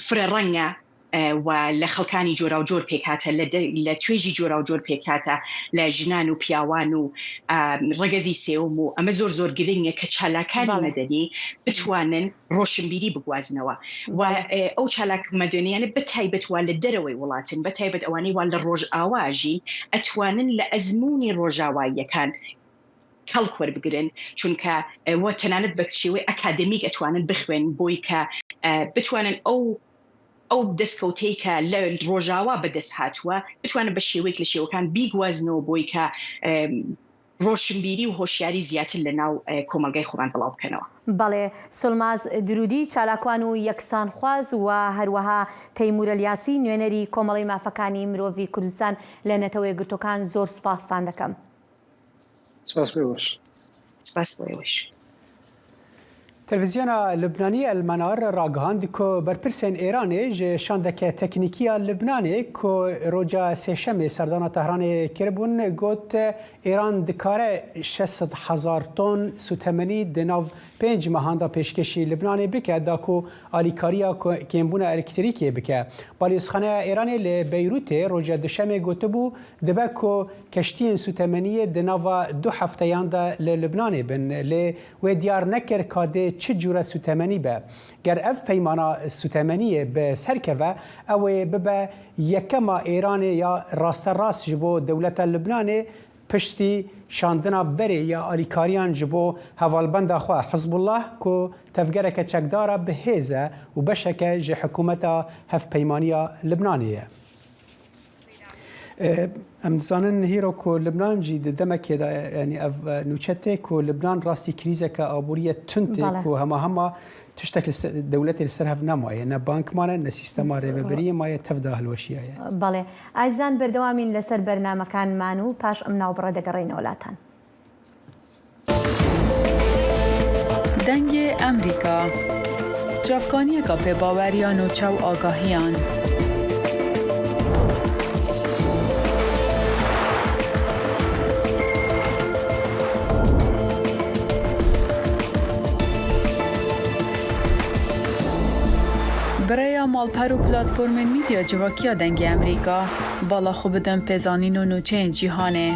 فرە ڕەنگە و لە خەڵکانی جۆرا و جۆر پێکاتە لە توێژی جۆرا و جۆر پێکاتە لە ژنان و پیاوان و ڕگەزی سێوم و ئەمە زۆر گرنگە کە چالاکانی مەدەنی بتوانن ڕۆشنبیری بگوازنەوە و ئەو چالاک مەدەنیانە بەتایبەت وا لە دەرەوەی وڵاتن بەتایبەت ئەوانەی وا لە ڕۆژ ئاواژی ئەتوانن لە ئەزمموی ڕۆژاواییەکان کەڵک وەربگرن چونکە وە تەنانەت بە شێوەی ئەکادمیک ئەتوانن بخوێن بۆی کە بتوانن ئەو دەستکەوتەی کە لە ڕۆژاوا بەدەست هاتووە بتوانن بە شێوەیەک لە شێوەکان بیگوازنەوە بۆی کە ڕۆشنبیری و هۆشیاری زیاتر لە ناو کۆمەلگای خۆمان بڵاو بکەنەوە. بەڵێ سڵماز درودی چالاکوان و یەکسان خواز و هەروەها تەیمور ئەلیاسی نوێنەری کۆمەڵی مافەکانی مرۆڤی کوردستان لە نەتەوەی گرتوەکان زۆر سوپاستان دەکەم. سپاس بۆ ئێوەش. تلویزیۆنا لبنانی المنار راگەهاند کۆ بەرپرسên Îranê ji şandeke teknîkiya Libnanê ku roca sêşemê serdana Tehranê kiribûn got Îran dikare 600,000 ton sûtemenî di nav 5 mehan da pêşkêşî Libnanê bike da ku alîkariya kêmbûna elektrîkê bike. Balîzxaneya Îranê li Beyrûtê roca dişemê gotibû dibe ku keştiyên sûtemeniyê di nava 2 hefteyan da li Libnanê bin lê wê diyar nekir kadê çi cure sûtemenî be. Ger ev peymana sûtemeniyê bi serkeve ew ê bibe yekema Îranê ya rasterast ji bo dewleta Libnanê piştî şandina berê ya alîkariyan ji bo hevalbenda xwe Hizbullah ku tevgereke çekdara bihêze û beşeke ji hikûmeta hevpeymaniya Libnanê ye. Em dizanin hîro ku Libnan jî di demekê de yanî ev nûçetê ku Libnan rastî krîzeke aboriyê tund tê ku hema tiştek dewletê li ser hev nemaye ne bankmane ne sîstema rêveberiyê maye tev da hilweşiya ye. بەڵێ ئایزان بەردەوامین لەسەر بەرنامەکانمان و پاش ئەم ناوبڕە دەگەڕێنەوە وڵاتان. دەنگê ئەمریکا جافکانیەکە پێباوەریان و چاو ئاگاهیان. برای مالپەر و پلاتفۆرمên میدیا civakîya dengê Amerîka bala xwe bidin pêzanîn û nûçeyên cîhanê.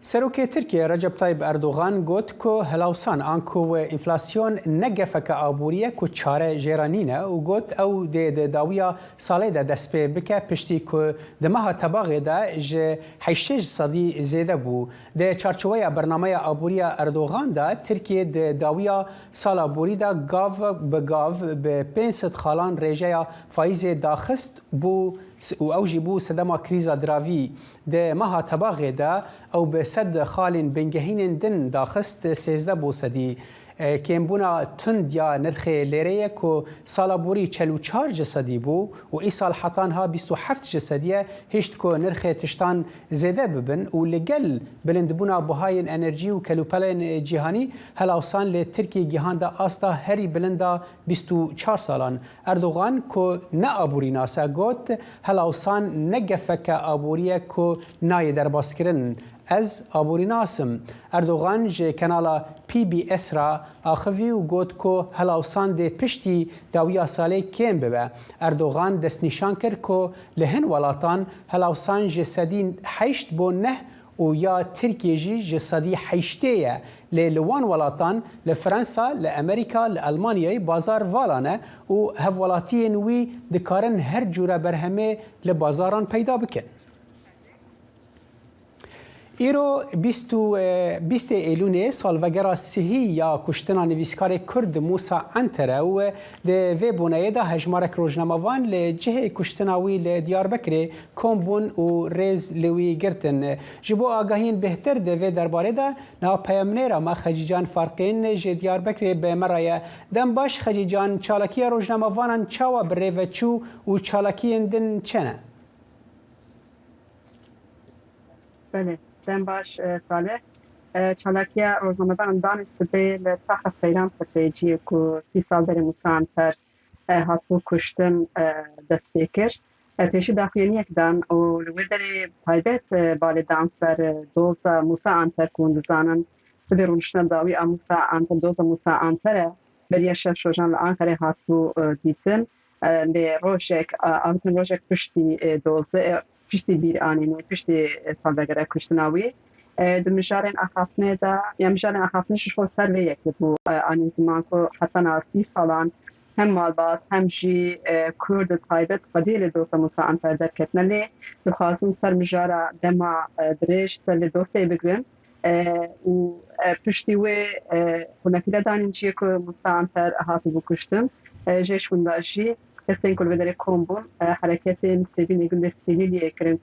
Serokê Tirkiye Recep Tayyip Erdogan got ku helawsan an ku enflasyon ne gefeke aboriye ku çare jêranîne û got ew dê dawiya salê de dest pê bike piştî ku di meha tebaxê de ji 8% zêde bû. Di çarçoveya bernameya aboriya Erdogan de Tirkiye di dawiya sala borî de gav bi gav bi 500 xalan rêjeya faîzê daxist bû û ew jî bû sedema krîza diravî. Di meha tebaxê de ew bi sed xalên bingehînên din daxist 13%. Kêmbûna tund ya nirxê lêreyê ku sala borî 44% bû û îsal hetan ha 27% hişt ku nirxê tiştan zêde bibin û li gel bilindbûna bihayên enerjî û kelûpelên cîhanî helawsan lê Tirkiye gihanda asta herî bilinda 24 salan. Erdogan ku ne aborînas e got helawsan ne gefeke aboriye ku nayê derbazkirin. Ez aborînasim. Erdogan ji kenala PBS ra axivî û got ku helawsan dê piştî dawiya salê kêm bibe. Erdogan destnîşan kir ku li hin welatan helawsan ji sedî 8 bo 9 û ya Tirkiye jî ji sedî 8 ye. Lê li wan welatan li Fransa, li Amerîka, li Almanyayê bazar valan e û hevwelatiyên wî dikarin her cure berhemê li bazaran peyda bikin. ایرو 20 ایلون سالوگرا سهی یا کشتنا نویسکار کرد موسا عنتره و ده وی بونایه ده هجمارک روزنامه‌وان لجهه کشتناوی لدیاربکر کمبون و ریز لوی گرتن جبو آگاهین بهتر ده وی درباره ده نا پیامنیرا ما خجیجان فارقین ج دیاربکر به مرایه دم باش خجیجان چالاکی روزنامه‌وانان چاوا بره و چو و چالاکی اندن چنه؟ بله دم باش صالح چالاکی روزنامه‌دان دانست به لطخ سیران ستیجی که 30 سال در موسا عنتر هاتو کشتن دست بکر پیشی داخلینی اکدان و لوی در پایبت بالدان سر دوزا موسا عنتر کندزانن سبی رونشن داوی موسا عنتر دوزا موسا عنتر بریه شش روزان لانکره هاتو دیتن لی روشک آمتن روشک پشتی دوزه پشتی بیر آنینو پشتی سالوگره کشتناوی دمجارن اخافنه دا یا مجارن اخافنه شو سر و یک بو آنین زمان که حتی نارسی سالان هم مالبات هم جی کرد تایبت قدیل دوست موسا عنتر در کتنه لی دخوازون سر مجاره دما درش سر دوسته بگرن و پشتی و هنکیده دانین جیه که موسا عنتر هاتو بکشتن جیش بنداشی استن كل بدر كومبون حركات مستبين يقول سيلي كريم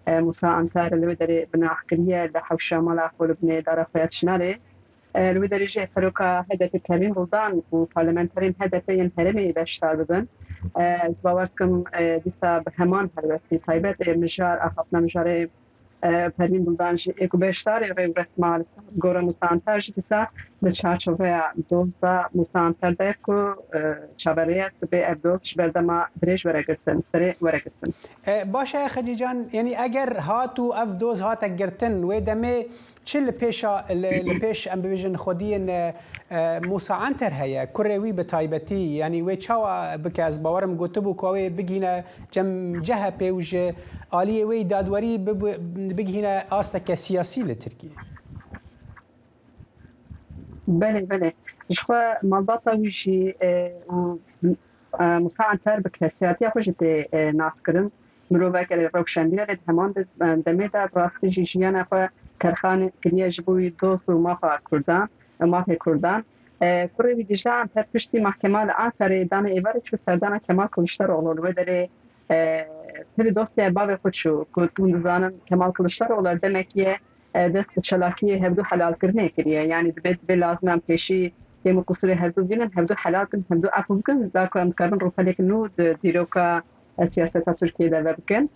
موسا عنتر اللي بدر بناحكريه لحوشة مالا خول بني دارا فيات شناري اللي بدر يجي فروكا هدف كريم بلدان وبرلمانترين هدفين هرمي باشتار بدن باوركم ديسا بهمان هروسي طيبات مجار أخافنا مجاري پرین بلدانش اکو بیشتری غیر رسمال گور موسا عنتر جدیسا به چارچوبه دوزا موسا عنتر دکو چابریت به ابدوش بردما دریش ورگرتن سری ورگرتن. باشه خدیجان یعنی اگر هاتو اف دوز هات گرتن و دمه چل پیش ام ببیجن خودین موسا عنتر هيا كروي بتايبتي يعني وي تشاوا بك از باورم گوتبو كوي بگينا جم جهه بيوج آليه وي دادوري بگينا آستك سياسي لتركيا. بله شخوا مالباطا ويجي موسا عنتر بكسياتي خوشت ناس كرن مروفك الروكشندية لدهمان دميدا براختي جيجيانا خوا كرخان كريا جبوي دوست ومافا كردان مافا كردان كروي ديجلا عنتر پشتی محکمه عنتر دان ایواری چو سردان کمال کلشتر اولو و داره پری دوستی باوی خودشو که تون دزانم کمال کلشتر اولو دمکیه دست چلاکی هبدو حلال کرنه کریه یعنی دبید به لازم هم پیشی یه قصور هبدو بینن هبدو حلال کن هبدو اپو بکن داکو هم کربن رو فلیک نود دیروکا سیاست ترکیه ده بکن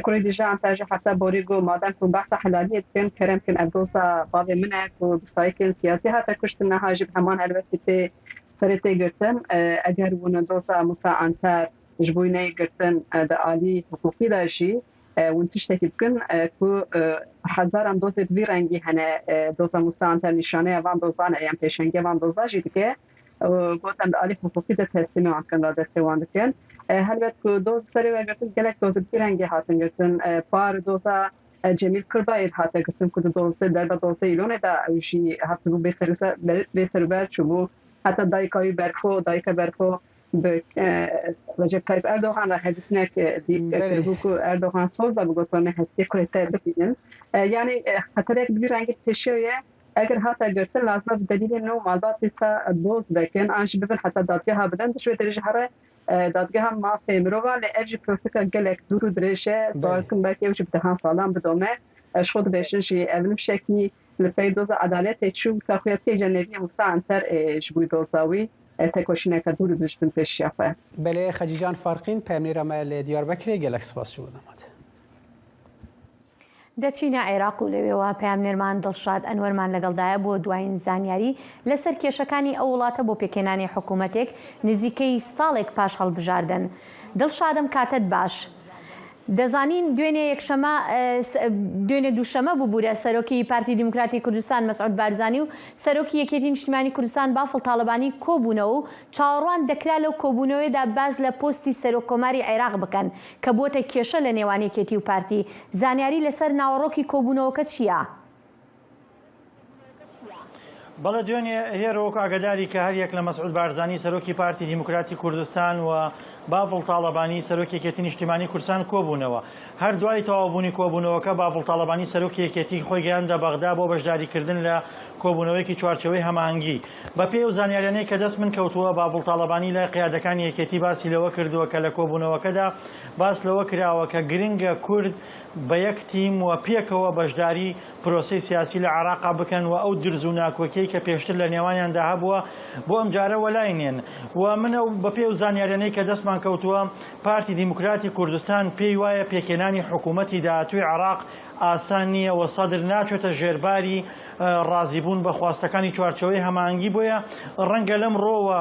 كل ديجا عن تاجي حتى بوريغو مادام كون بحث حلالية كان كرم كان أبوسا بابي منك وبسايكن سياسي حتى كشت إنها جيب همان الوقت فريتي قرتن أجر وندوسا موسا عنتر جبويني قرتن دالي حقوقي داشي وانتشتكي بكن كو حزارم دوسة بيرنجي هنا دوسا موسا عنتر نشانه وان دوزان أيام بيشنجي وان دوزا جيدكي وقوتن دالي حقوقي ده تسليمي عن كن دادسي وان دكن هلبت که دوز سری و گرتن گلک دوز بیرنگی هاتن گرتن پار دوزا جمیل کرباید هاتن گرتن که دوز در دوز ایلونه دا اوشی هاتن رو به سروبر چوبو حتی دایکای برخو به رجب طیب اردوغان را حدیث دید کربو که اردوغان سوز دا بگوتونه هستی کرده ببینن یعنی خطر یک بیرنگی تشیویه اگر هاتا گرتن لازم دلیل نو مالبات دیسا دوز بکن آنش ببین حتی دادگاه ها بدن دشوی درجه هره دادگاه هم ما فهمروها لأجل پروسیکا گلک دورو درشه دارکن باکی وجب دهان سالان بدومه شخود بشن شی اولم شکی لپی دوز عدالت چوب ساخویتی جنبی موسا عنتر جبوی دوزاوی تکوشینه که دورو دشتن پیش یافه. بله خجیجان فارقین پیامنیر عمل دیاربکر گلک سپاس شو داماد. دەچینە عێراق و لەوێەوە پامنێرمان دڵشاد ئەنوەرمان لەگەڵدایە بۆ دوایین زانیاری لەسەر کێشەکانی ئەو وڵاتە بۆ پێکێنانی حکوومەتێک نزیکەی ساڵێک پاش هەڵبژاردن. دڵشادم کاتت باش. دەزانین دوێنێ دووشەمە بووبوورە سەرۆکی پارتی دیموکراتی کوردستان مەسعود بارزانی و سەرۆکی یەکێتی نیشتیمانی کوردستان بافڵ تاڵبانی کۆبوونەوە و چاوەڕوان دەکرا لەو کۆبوونەوەیدا باز لە پۆستی سەرۆکۆماری عێراق بکەن کە بۆتە کێشە لە نێوان یەکێتی و پارتی. زانیاری لەسەر ناوەڕۆکی کۆبوونەوەکە چییە؟ بەڵێ دوێنێ هێرۆک ئاگداری کە هەریەک لە مەسعود بارزانی سەرۆکی پارتی دیموکراتی کوردستان و باڤڵ تاڵەبانی سەرۆکی یەکێتی نیشتیمانی کوردستان کۆبوونەوە. هەر دوای تەواوبوونی کۆبوونەوەکە باڤڵ تاڵەبانی سەرۆکی یەکێتی خۆی گەیاندە بەغدا بۆ بەشداریکردن لە کۆبوونەوەیەکی چوارچەوەی هەماهەنگی. بە پێی و زانیاریانەی کە دەست من کەوتووە باڤڵ تاڵەبانی لای قیادەکانی یەکێتی باسی لەوە کردووە کە لە کۆبوونەوەکەدا باس لەوە کراوە کە گرنگە کورد بە یەک تیم و پێکەوە بەشداری پرۆسی سیاسی لە عێراقا بکەن و ئەو درز و ناکۆکیی کە پێشتر لە نێوانیاندا هەبووە بۆ ئەم جارە وەلاینێن. و منە بە پێی و زانیاریانەی کە دەستمان کەوتووە پارتی دیموکراتی کوردستان پێی وایە پێکێنانی حکوومەتی داهاتووی عێراق ئاسان نییە و سەدر ناچێتە ژێرباری ڕازیبوون بە خواستەکانی چوارچەوەی هەماهەنگی. بۆیە ڕەنگە لەم ڕۆوە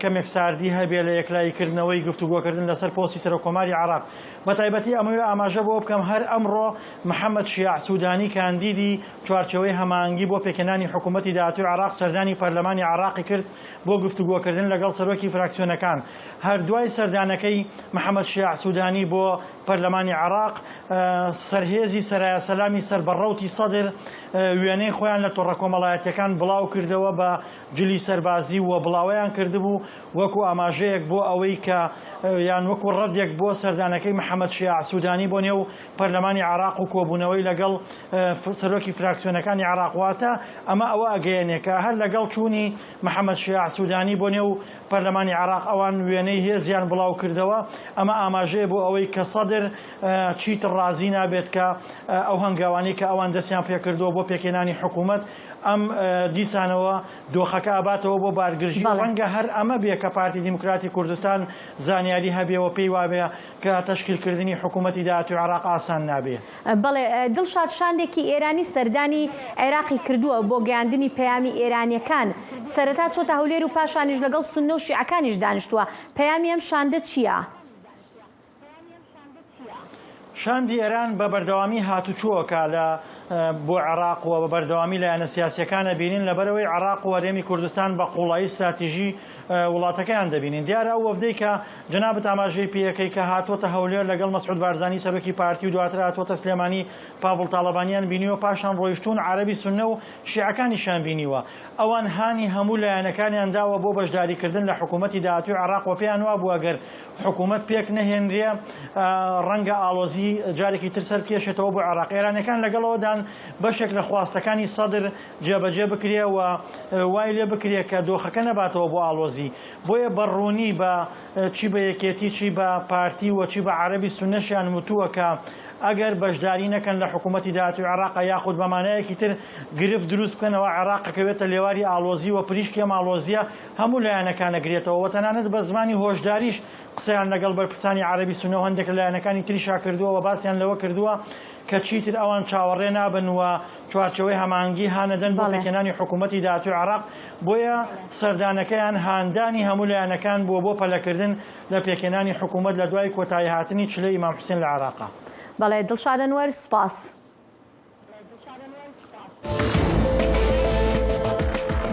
کەمێک ساردی هەبێ لە یەکلاییکردنەوەی گفتوگۆکردن لەسەر پۆستی سەرۆکۆماری عێراق. بە تایبەتی ئەمەوێ ئاماژە بۆ بکەم هەر ئەمڕۆ محەممەد شیاع سوودانی کاندیدی چوارچەوەی هەماهەنگی بۆ پێکێنانی حکوومەتی داهاتووی عێراق سەردانی پەرلەمانی عێراقی کرد بۆ گفتوگۆکردن لەگەڵ سەرۆکی فراکسیۆنەکان. هەر دوای سەردانەکەی محەممەد شیاع سوودانی بۆ پەرلەمانی عێراق سەرهێزی سەرایە سەلامی سەربەڕەوتی سەدر وێنەی خۆیان لە تۆڕە کۆمەڵایەتیەکان بڵاو کردەوە بە جلی سەربازی و بڵاویان کردبوو وەکو ئاماژەیەک بۆ ئەوەی کە یان وەکو ڕەدێک بۆ سەردانەکەی محەممەد شیاع سوودانی بۆ نێو پەرلەمانی عێراق و کۆبوونەوەی لەگەڵ سەرۆکی فراکسیۆنەکانی عێراقواتە. ئەمە ئەوە ئەگەیەنێکە هەر لەگەڵ چوونی محەممەد شیاع سوودانی بۆ نێو پەرلەمانی عێراق ئەوان وێنەی هێزیان بڵاو کردەوە. ئەمە ئاماژەیە بۆ ئەوەی کە سەدر چیتر ڕازی نابێت کە ئەو هەنگاوانی کە ئەوان دەستیان پێکردووە بۆ پێکێنانی حکوومەت ئەم دیسانەوە دۆخەکە ئاباتەوە بۆ بارگرژی. ڕەنگە هەر ئەمە بێ کە پارتی دیموکراتی کوردستان زانیاری هەبێەوە پێی وابێ کە تەشکیلکردنی حکوومەتی داهاتووی عێراق ئاسان نابێ. بەڵێ دڵشاد شاندێکی ئێرانی سەردانی عێراقی کردووە بۆ گەیاندنی پەیامی ئێرانیەکان سەرەتا چۆتە هەولێر و پاشانیش لەگەڵ سوننە و شیعەکانیش دانیشتووە. پەیامی ئەم شاندە چییە؟ شاندی ئێران بە بەردەوامی هاتوچووەکە لە بۆ عێراق و بە بەردەوامی لایەنە سیاسیەکانە بینین لەبەرەوەی عێراق و هەرێمی کوردستان بە قوڵایی استراتیژی وڵاتەکەیان دەبینین. دیارە ئەو وەفدەی کە جەنابەت ئاماژەی پێیەکەی کە هاتوۆتە هەولێر لەگەڵ مەسعود بارزانی سەرۆکی پارتی و دواتر هاتوۆتە سلێمانی باڤڵ تاڵەبانیان بینیوە پاشان ڕۆیشتون عەرەبی سوننە و شیعەکانیشان بینیوە. ئەوان هانی هەموو لایەنەکانیان داوە بۆ بەشداریکردن لە حکوومەتی داهاتووی عێراق و پێیان وا بووە گەر حکوومەت پێک نەهێنرێ ڕەنگە ئاڵۆزی جارێکی تر سەر کێشێتەوە بۆ عێراق. ئێرانەکان لەگەڵەوەدان بەشێک لە خواستەکانی سەدر جێبەجێ بکرێ و وای لێ بکرێ کە دۆخەکە نەباتەوە بۆ ئاڵۆزی. بۆیە بەڕوونی بە چی بە یەکێتی چی بە پارتی و چی بە عەرەبی سوننەشیان وتووە کە ئەگەر بەشداری نەکەن لە حکوومەتی داهاتووی عێراق یاخود بەمانایەکی تر گرفت دروست بکەنەوە عێراقەکەوێتە لێواری ئاڵۆزی و پریشکی ئەم ئاڵۆزیە هەموو لایەنەکان ئەگرێتەوە و تەنانەت بە زمانی هۆشداریش قسەیان لەگەڵ بەرپرسانی عەرەبی سوننە و هەندێک لایەنەکانی تریشا کردووە و باسییان لەوە کردووە کە چیتر ئەوان چاوەڕێ نابن و چوارچەوەی هەماهەنگی هانەدەن بۆ پێکێنانی حکوومەتی داهاتووی عێراق. بۆیە سەردانەکەیان هاندانی هەموو لایەنەکان بووە بۆ پەلەکردن لە پێکێنانی حکوومەت لە دوای کۆتایی هاتنی چلەی ئیمام حوسێن لە عێراقا. بەڵێ دڵشاد ئەنوەر سوپاس.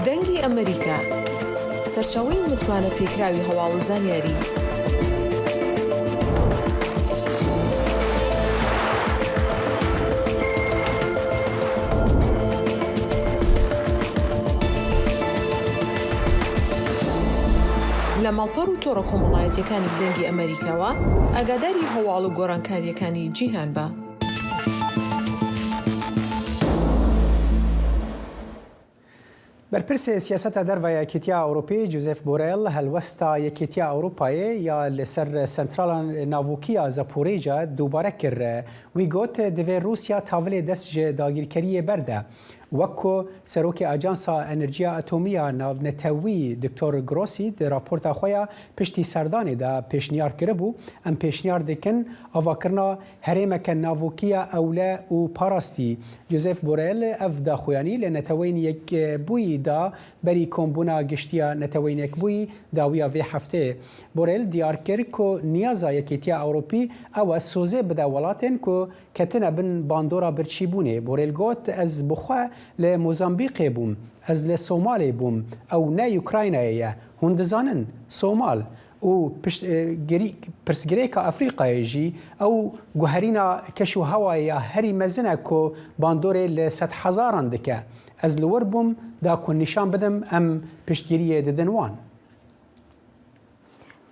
دەنگی ئەمریکا سەرچاوەی متمانە پێکراوی هەواڵ و زانیاری. لە ماڵپەڕ و تۆڕە کۆمەڵایەتیەکانی دەنگی ئەمریکاوە ئاگاداری هەواڵ و گۆڕانکاریەکانی جیهان بە. بەرپرسێ سیاسەتە دەرڤە یەکێتیا ئەوروپی جوزێف بۆرێل هەلوەستا یەکێتیا ئەوروپایە یا لەسەر سنترالا ناووکیە زەپۆرێجە دووبارە کرد. وی گوت دەوێ رووسیا تاولێ دەست ji dagirkeriyê berde. وەکو سەرۆکی ئاجانسا ئەنرژیا ئەتۆمیە ناونەتەوی دکتۆر گرۆسی دی راپۆرتا خۆیان پشتی سەردانێدا پێشنیار کربوو ئەم پێشنیار دکن ئاواکردنا هەرێمەکە ناووکیە ئەولە و پاراستی. جوزێف بۆرێل ئەف داخویانی لە نەتەوەین یەکبوویدا بەری کۆمبوونا گشتیە نەتەوەین یەکبووی داویە vê hefteyê. بۆرێل دیار کرد ku نیازا یەکێتیا ئەوروپی ئەوە سۆزێ بدە وڵاتên ku ketine bin bandora birçîbûnê. بۆرێل got ez bixwe li Mozambîqê bûm, ez li Somalê bûm, ew ne Ukraynayê ye. Hûn dizanin Somal و پرسگریکا افریقای جی او گوهرینا کشو هوای هری مزنه کو باندوره لست هزاران دکه از لور بوم دا کو نشان بدم ام پشتگیری ددنوان.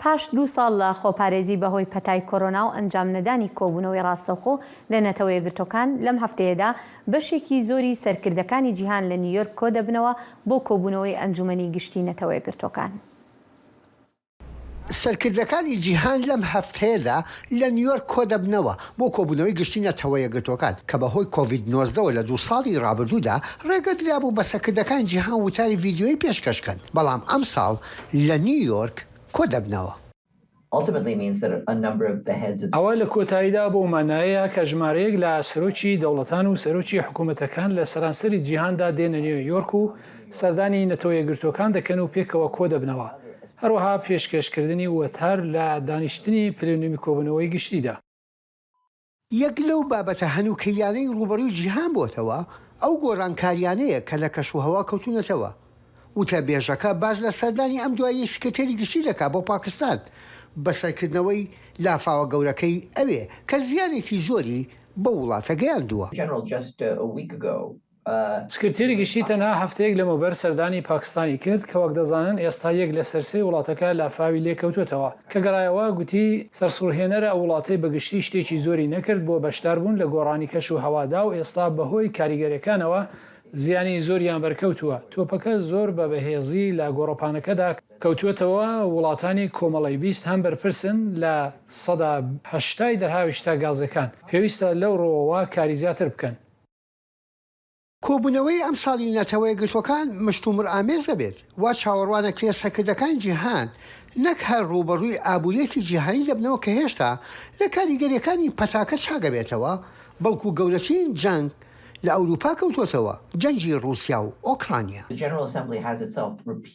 پاش 2 ساڵ لە خۆپارێزی بەهۆی پەتای کۆرۆنا و ئەنجام نەدانی کۆبوونەوەی ڕاستەوخۆ لە نەتەوە یەکگرتوەکان لەم هەفتەیەدا بەشێکی زۆری سەرکردەکانی جیهان لە نیویۆرک کۆ دەبنەوە بۆ کۆبوونەوەی ئەنجومەنی گشتی نەتەوە یەکگرتوەکان. سەرکردەکانی جیهان لەم هەفتەیەدا لە نیویۆرک کۆ دەبنەوە بۆ کۆبوونەوەی گشتی نەتەوە یەکگرتوەکان کە بەهۆی کۆڤید-19 لە 2 ساڵی ڕابردوودا ڕێگە درابوو بە سەرکردەکان جیهان وتاری ڤیدیۆی پێشکەشکەن بەڵام ئەم ساڵ لە نیویۆرک کۆ دەبنەوە. ئەوە لە کۆتاییدا بۆ مانایەیە کە ژمارەیەک لە سەرۆکی دەوڵەتان و سەرۆکی حکوومەتەکان لە سەرانسەری جیهاندا دێنە نیویۆرک و سەردانی نەتەوە یەکگرتوەکان دەکەن و پێکەوە کۆ دەبنەوە. هەروەها پێشکەشکردنی وەتار لە دانیشتنی پلێنومی کۆبوونەوەی گشتیدا. یەک لەو بابەتە هەنووکەیانەی ڕوبەڕووی جیهان بۆتەوە ئەو گۆڕانکاریانەیە کە لە کەشوهەوا کەوتونەتەوە. وتە بێژەکە باز لە سەردانی ئەم دوایی سکرتێری گشتی دەکات بۆ پاکستان بەسەرکردنەوەی لافاوە گەورەکەی ئەوێ کە زیانێکی زۆری بە وڵاتە گەیاندووە. سکرتێری گشتی تەنها هەفتەیەک لەمەوبەر سەردانی پاکستانی کرد کە وەک دەزانن ئێستا یەک لە سەرسەی وڵاتەکە لافاوی لێکەوتوتەوە کە گەڕایەوە گوتی سەرسوڕهێنەرە ئەو وڵاتی بەگشتی شتێکی زۆری نەکرد بۆ بەشداربوون لە گۆڕانی کەش و هەوادا و ئێستا بەهۆی کاریگەریەکانەوە زیانی زۆریان بەرکەوتووە. تۆپەکە زۆر بە بەهێزی لە گۆڕەپانەکەدا کەوتوێتەوە وڵاتانی کۆمەڵی 20 هەم بەرپرسن لە 80 دەرهاویشتا گازەکان پێویستە لەو ڕۆوەوە کاری زیاتر بکەن. کۆبوونەوەی ئەم ساڵی نەتەوە یەکگرتوەکان مشتومڕ ئامێز دەبێت وا چاوەڕوانە کرێ سەرکردەکان جیهان نەک هەر ڕوبەڕووی ئابوووریەکی جیهانی دەبنەوە کە هێشتا لە کاریگەریەکانی پەتاکە چاگەبێتەوە بەڵکو گەورەترین جەنگ لە ئەوروپا کەوتوتەوە جەنگی رووسیا و ئۆکرانیا.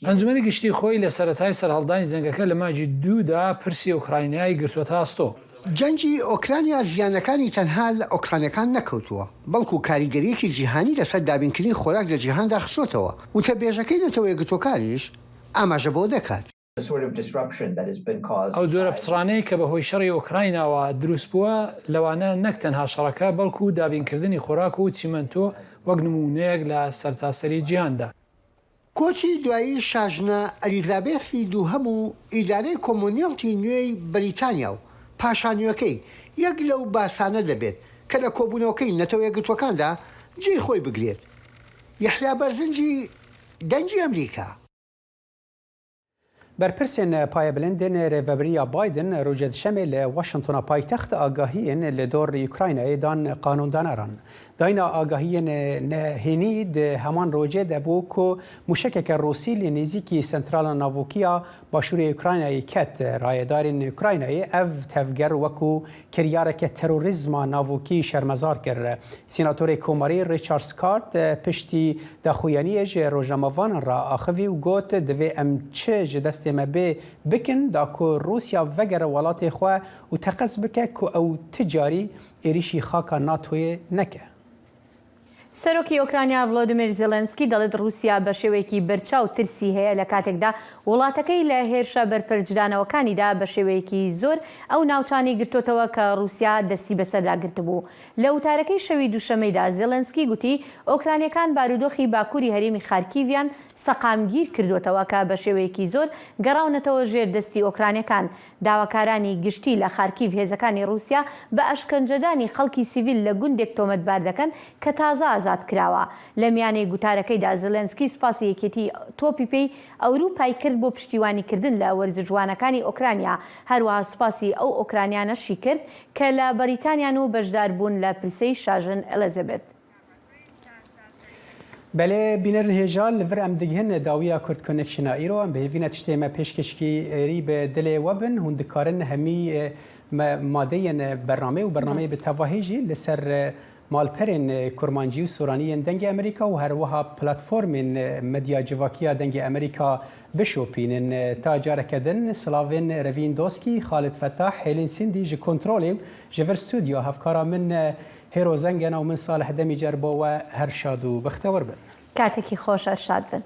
ئەنجومەنی گشتی خۆی لە سەرەتای سەرهەڵدانی جەنگەکە لە ماجی دوودا پرسی ئۆکراینایی گرتووەتە ئاستۆ. جەنگی ئۆکرانیا زیانەکانی تەنها لە ئۆکرانەکان نەکەوتووە بەڵکو کاریگەریەکی جیهانی لەسەر دابینکردنی خۆراک لە جیهاندا خستۆتەوە وتە بێژەکەی نەتەوە یەکگرتوەکانیش ئاماژە بۆ دەکات. ئەو جۆرە پسڕانەیە کە بەهۆی شەڕی ئۆکرایناوە دروست بووە لەوانە نەک تەنها شەڕەکە بەڵکو و دابینکردنی خۆراک و چیمەنتۆ وەک نمونەیەک لە سەرتاسەری جیهاندا. کۆچی دوایی شاژنە ئەلیزابێسی دووهەم و ئیدارەی کۆمۆنیڵتی نوێی بەریتانیا و پاشانیەکەی یەک لەو باسانە دەبێت کە لە کۆبوونەوەکەی نەتەوە یەکگرتوەکاندا جێی خۆی بگرێت. یەحیا بەرزنجی دەنگی ئەمریکا. بەرپرسێن پایەبلندên rêveberiya Biden rojê dişemê li Washingtona paytext agahiyên li dor Ukraynayê dan qanûndaneran. Dayna agahiyên hênî di heman rojê de bû ku mûşekeke Rûsî li nêzîkî sentrala navûkiya başûrê Ukraynayê ket. Rayedarên Ukraynayê ev tevger wekû kiryareke terorîzma navûkî şermezar kir. Sînatorê Komarî Richard Scott piştî daxuyaniyê ji rojnamavanan ra axivî û got divê em çi ji destê me bê bikin da ku Rûsya vegere welatê xwe û teqez bike ku ew ticarî êrişî xaka NATOyê neke. سەرۆکی ئۆکرانیا ڤڵۆدیمیر زێلێنسکی دەڵێت رووسیا بە شێوەیەکی بەرچاو ترسی هەیە لە کاتێکدا وڵاتەکەی لە هێرشە بەرپەرجدانەوەکانیدا بە شێوەیەکی زۆر ئەو ناوچانی گرتوتەوە کە رووسیا دەستی بەسەردا گرتبوو. لە وتارەکەی شەوی دووشەمەیدا زێلێنسکی گوتی ئۆکرانیەکان بارودۆخی باکووری هەرێمی خارکیڤیان سەقامگیر کردوتەوە کە بە شێوەیەکی زۆر گەڕاونەتەوە ژێر دەستی ئۆکرانیەکان. داواکارانی گشتی لە خارکیڤ هێزەکانی رووسیا بە ئەشکەنجەدانی خەڵکی سیڤیل لە گوندێک تۆمەتبار دەکەن کە تازە ئازاد کراوە. لە میانەی گوتارەکەیدا زێلێنسکی سوپاسی یەکێتی تۆپی پێی ئەوروپای کرد بۆ پشتیوانیکردن لە وەرزەجوانەکانی ئۆکرانیا. هەروەها سوپاسی ئەو ئۆکرانیانەشی کرد کە لە بەریتانیان و بەشدار بوون لە پرسەی شاژن ئەلەزەبێت. بەلێ بینەر هێژال لەڤر ئەم دەگهێن داویە کورد کۆنێکشنە ئیرۆ ئەم بهێڤینە تشتێمە پێشکەشکیری بە دلێ وەبن هون دکارن هەمی مادەیەن بەرنامە و بەرنامەی بتەواهێژی لەسەر مالپەرên کورمانجی و سۆرانیên dengê Amerîka û herwiha platformên medya civakiya dengê Amerîka bişopînin. Ta careke din silavên Revîn Doskî, Xalid Fettah, Hêlin Sindî ji kontrolê ji vir stûdyo hevkara min Hêro Zengena û min Salih Demîcer bo we her şad û bixtewar bin. کاتێکی خۆش شاد بن.